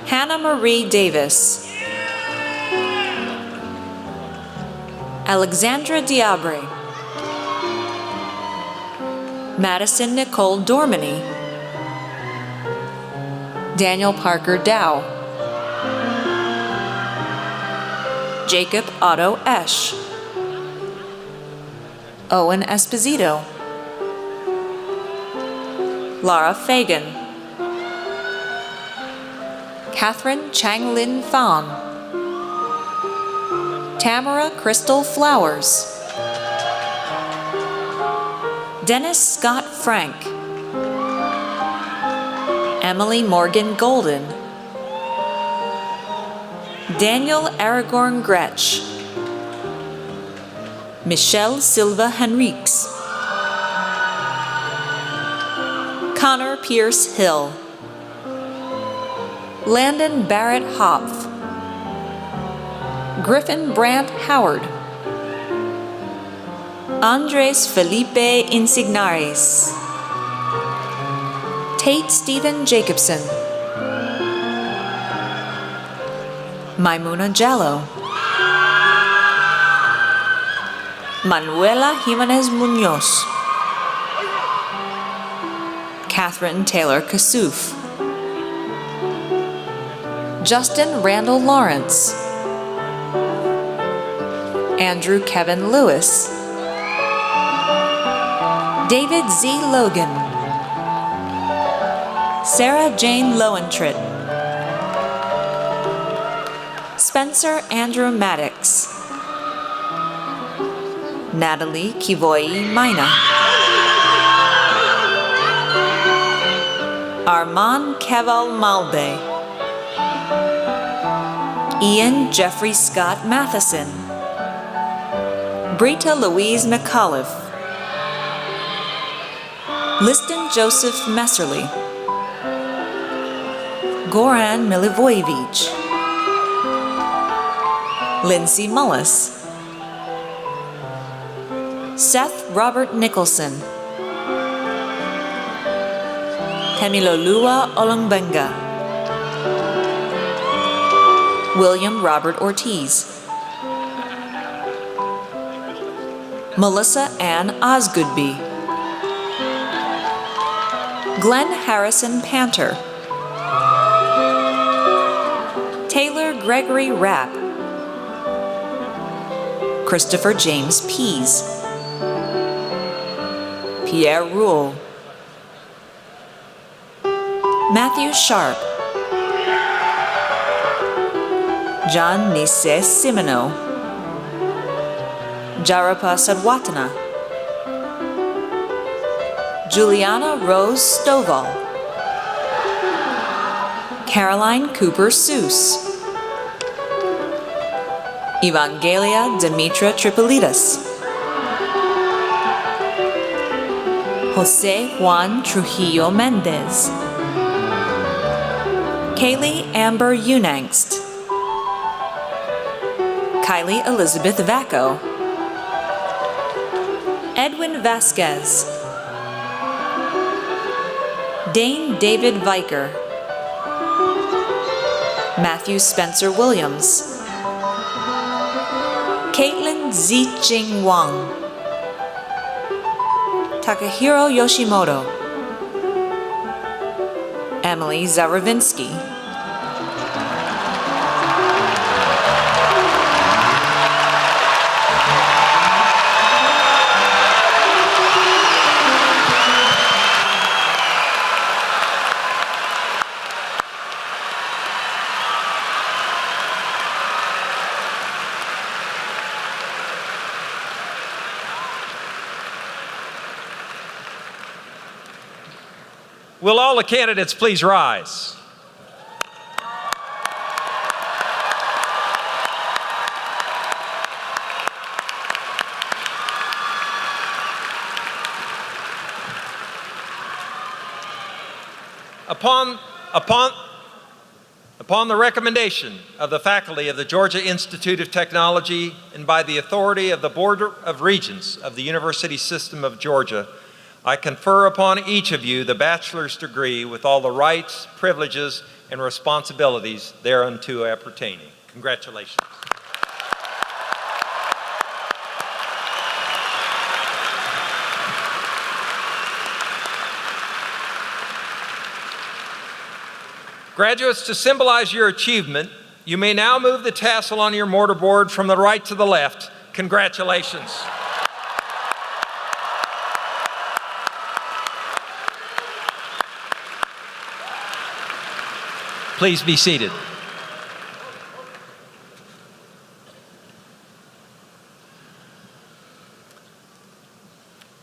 Hannah Marie Davis. Alexandra Diabre. Madison Nicole Dormany. Daniel Parker Dow. Jacob Otto Esch. Owen Esposito. Lara Fagan. Catherine Changlin Fan. Tamara Crystal Flowers. Dennis Scott Frank. Emily Morgan Golden. Daniel Aragorn Gretsch. Michelle Silva Henriques. Connor Pierce Hill. Landon Barrett Hopf. Griffin Brandt Howard. Andres Felipe Insignares. Tate Stephen Jacobson. Maimuna Jallo. Manuela Jimenez Munoz. Catherine Taylor Kassouf. Justin Randall Lawrence. Andrew Kevin Lewis. David Z. Logan. Sarah Jane Lowentritt. Spencer Andrew Maddox. Natalie Kivoyi Maina. Armand Keval Malde. Ian Jeffrey Scott Matheson. Brita Louise McAuliffe. Liston Joseph Messerly. Goran Milivojevic. Lindsay Mullis. Seth Robert Nicholson. Temilolua Olungbenga. William Robert Ortiz. Melissa Ann Osgoodby. Glenn Harrison Panter. Taylor Gregory Rapp. Christopher James Pease. Pierre Rule. Matthew Sharp. John Nisse Simino. Jarapa Sadwatana. Juliana Rose Stovall. Caroline Cooper Seuss. Evangelia Demetra Tripolitas. Jose Juan Trujillo Mendez. Kaylee Amber Unangst. Kylie Elizabeth Vacco. Edwin Vasquez. Dane David Viker. Matthew Spencer Williams. Caitlin Ziching Wang. Takahiro Yoshimoto, Emily Zaravinsky, Will all the candidates please rise? Upon the recommendation of the faculty of the Georgia Institute of Technology and by the authority of the Board of Regents of the University System of Georgia, I confer upon each of you the bachelor's degree with all the rights, privileges, and responsibilities thereunto appertaining. Congratulations. Graduates, to symbolize your achievement, you may now move the tassel on your mortarboard from the right to the left. Congratulations. Please be seated.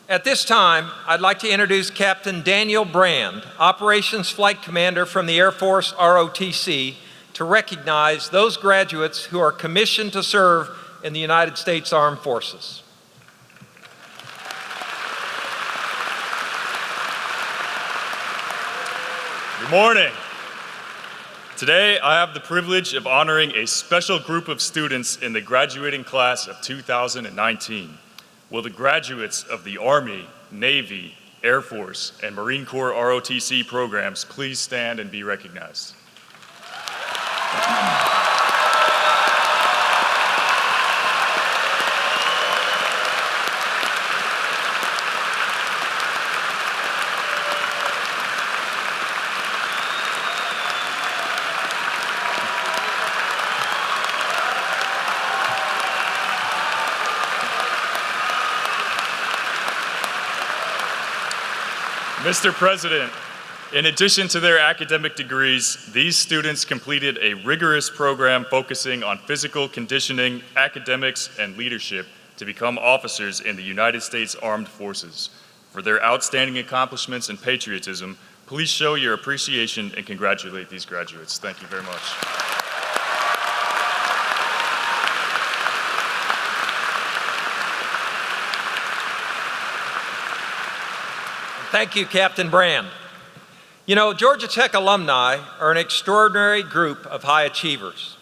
At this time, I'd like to introduce Captain Daniel Brand, Operations Flight Commander from the Air Force ROTC, to recognize those graduates who are commissioned to serve in the United States Armed Forces. Good morning. Today, I have the privilege of honoring a special group of students in the graduating class of 2019. Will the graduates of the Army, Navy, Air Force, and Marine Corps ROTC programs please stand and be recognized? Mr. President, in addition to their academic degrees, these students completed a rigorous program focusing on physical conditioning, academics, and leadership to become officers in the United States Armed Forces. For their outstanding accomplishments and patriotism, please show your appreciation and congratulate these graduates. Thank you very much. Thank you, Captain Brand. You know, Georgia Tech alumni are an extraordinary group of high achievers.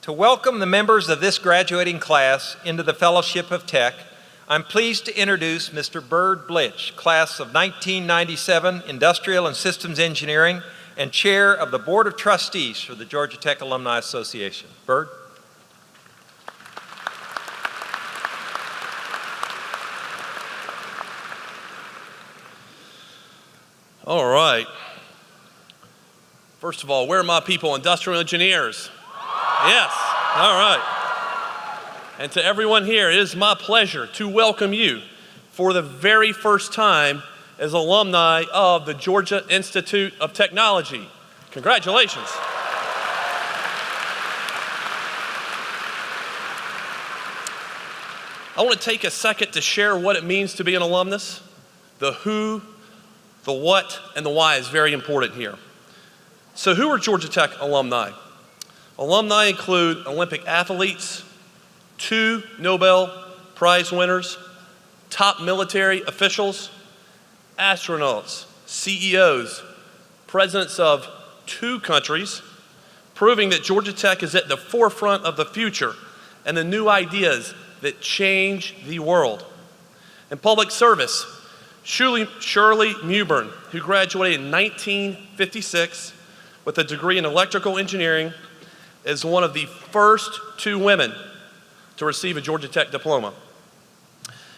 To welcome the members of this graduating class into the Fellowship of Tech, I'm pleased to introduce Mr. Bird Blitch, class of 1997, Industrial and Systems Engineering, and Chair of the Board of Trustees for the Georgia Tech Alumni Association. Bird? All right. First of all, where are my people, industrial engineers? Yes, all right. And to everyone here, it is my pleasure to welcome you for the very first time as alumni of the Georgia Institute of Technology. Congratulations. I want to take a second to share what it means to be an alumnus. The who, the what, and the why is very important here. So who are Georgia Tech alumni? Alumni include Olympic athletes, 2 Nobel Prize winners, top military officials, astronauts, CEOs, presidents of 2 countries, proving that Georgia Tech is at the forefront of the future and the new ideas that change the world. In public service, Shirley Mewburn, who graduated in 1956 with a degree in electrical engineering, is one of the first 2 women to receive a Georgia Tech diploma.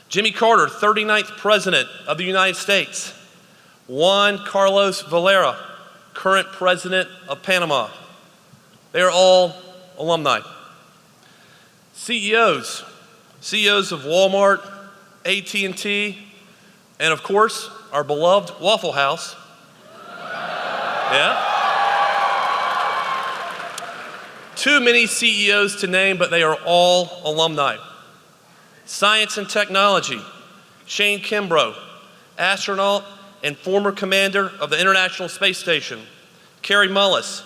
Jimmy Carter, 39th President of the United States. Juan Carlos Valera, current President of Panama. They are all alumni. CEOs of Walmart, AT&T, and of course, our beloved Waffle House. Yeah? Too many CEOs to name, but they are all alumni. Science and technology, Shane Kimbrough, astronaut and former commander of the International Space Station. Carrie Mullis,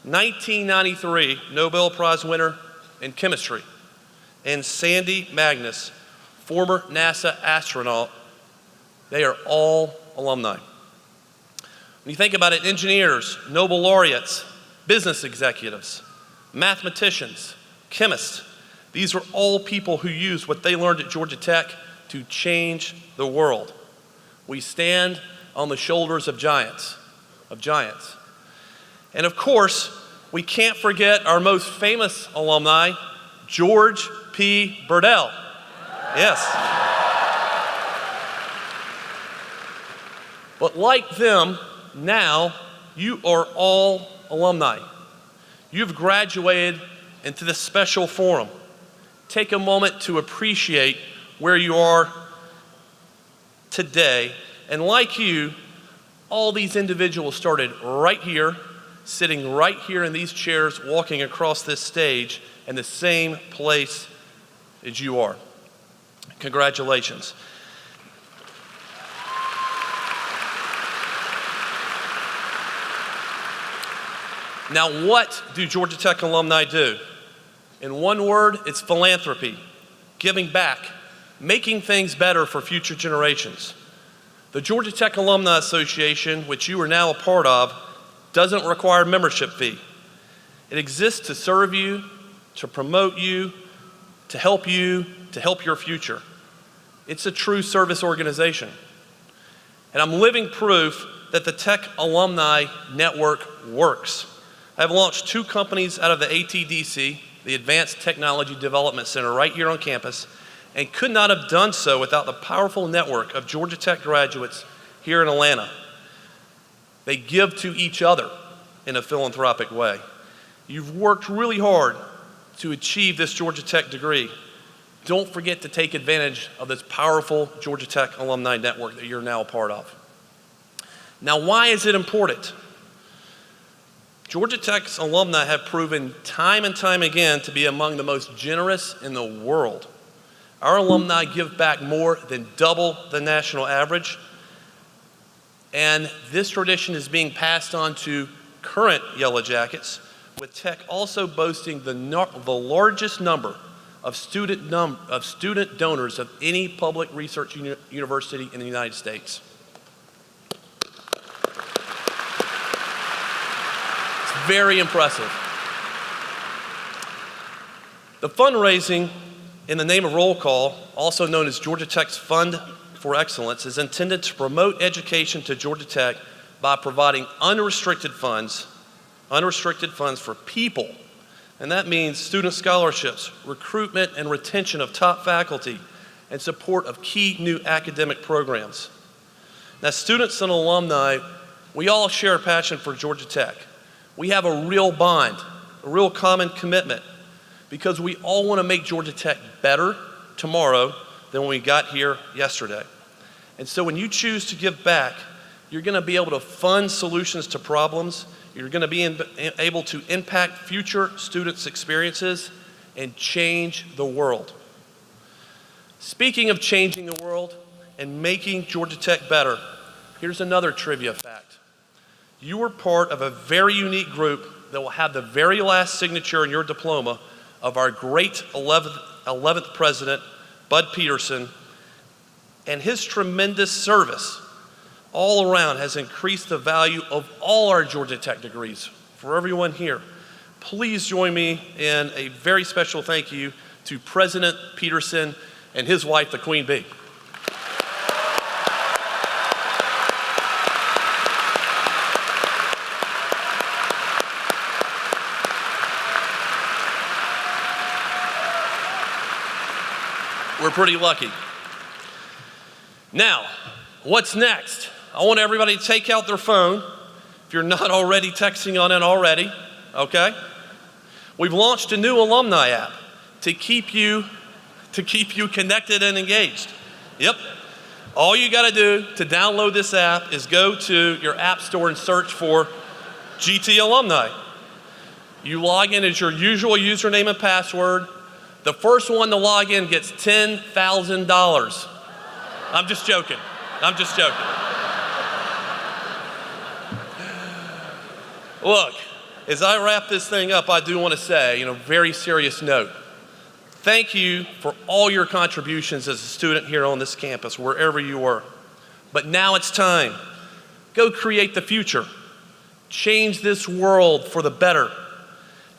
1993 Nobel Prize winner in chemistry. And Sandy Magnus, former NASA astronaut. They are all alumni. When you think about it, engineers, Nobel laureates, business executives, mathematicians, chemists, these are all people who use what they learned at Georgia Tech to change the world. We stand on the shoulders of giants. And of course, we can't forget our most famous alumni, George P. Burdell. Yes. But like them, now you are all alumni. You've graduated into this special forum. Take a moment to appreciate where you are today. And like you, all these individuals started right here, sitting right here in these chairs, walking across this stage in the same place as you are. Congratulations. Now, what do Georgia Tech alumni do? In one word, it's philanthropy, giving back, making things better for future generations. The Georgia Tech Alumni Association, which you are now a part of, doesn't require a membership fee. It exists to serve you, to promote you, to help your future. It's a true service organization. And I'm living proof that the Tech Alumni Network works. I've launched 2 companies out of the ATDC, the Advanced Technology Development Center right here on campus, and could not have done so without the powerful network of Georgia Tech graduates here in Atlanta. They give to each other in a philanthropic way. You've worked really hard to achieve this Georgia Tech degree. Don't forget to take advantage of this powerful Georgia Tech alumni network that you're now a part of. Now, why is it important? Georgia Tech's alumni have proven time and time again to be among the most generous in the world. Our alumni give back more than double the national average, and this tradition is being passed on to current Yellow Jackets, with Tech also boasting the largest number of student donors of any public research university in the United States. It's very impressive. The fundraising in the name of Roll Call, also known as Georgia Tech's Fund for Excellence, is intended to promote education to Georgia Tech by providing unrestricted funds for people. And that means student scholarships, recruitment and retention of top faculty, and support of key new academic programs. Now, students and alumni, we all share a passion for Georgia Tech. We have a real bond, a real common commitment, because we all want to make Georgia Tech better tomorrow than when we got here yesterday. And so when you choose to give back, you're going to be able to fund solutions to problems. You're going to be able to impact future students' experiences and change the world. Speaking of changing the world and making Georgia Tech better, here's another trivia fact. You were part of a very unique group that will have the very last signature in your diploma of our great 11th president, Bud Peterson, and his tremendous service all around has increased the value of all our Georgia Tech degrees for everyone here. Please join me in a very special thank you to President Peterson and his wife, the Queen Bee. We're pretty lucky. Now, what's next? I want everybody to take out their phone, if you're not already texting on it already, okay? We've launched a new Alumni App to keep you connected and engaged. Yep. All you gotta do to download this app is go to your app store and search for GT Alumni. You log in as your usual username and password. The first one to log in gets $10,000. I'm just joking. I'm just joking. Look, as I wrap this thing up, I do want to say, very serious note, thank you for all your contributions as a student here on this campus, wherever you were. But now it's time. Go create the future. Change this world for the better.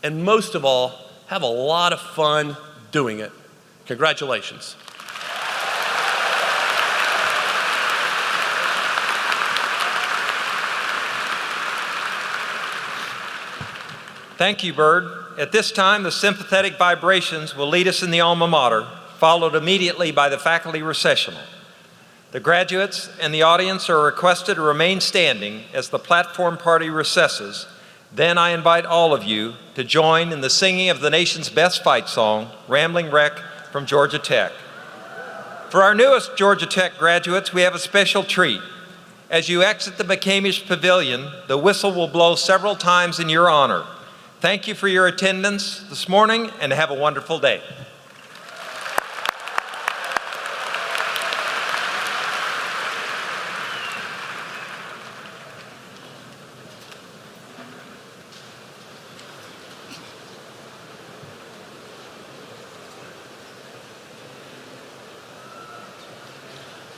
And most of all, have a lot of fun doing it. Congratulations. Thank you, Bird. At this time, the sympathetic vibrations will lead us in the Alma Mater, followed immediately by the faculty recessional. The graduates and the audience are requested to remain standing as the platform party recesses. Then I invite all of you to join in the singing of the nation's best fight song, Rambling Wreck from Georgia Tech. For our newest Georgia Tech graduates, we have a special treat. As you exit the McCamish Pavilion, the whistle will blow several times in your honor. Thank you for your attendance this morning, and have a wonderful day.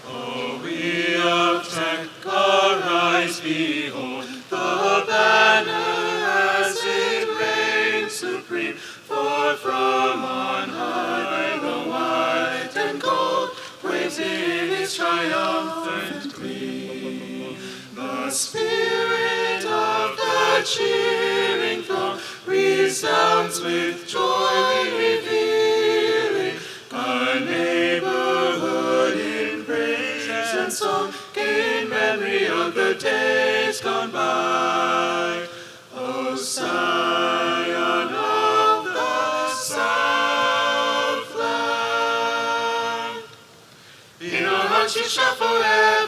Oh, we of Tech arise, behold the banner as it reigns supreme. For from on high the white and gold waves in its triumphant gleam. The spirit of the cheering throng resounds with joy, revealing a neighborhood in praise and song in memory of the days gone by. O Scion of the Southland, in our hearts you shall forever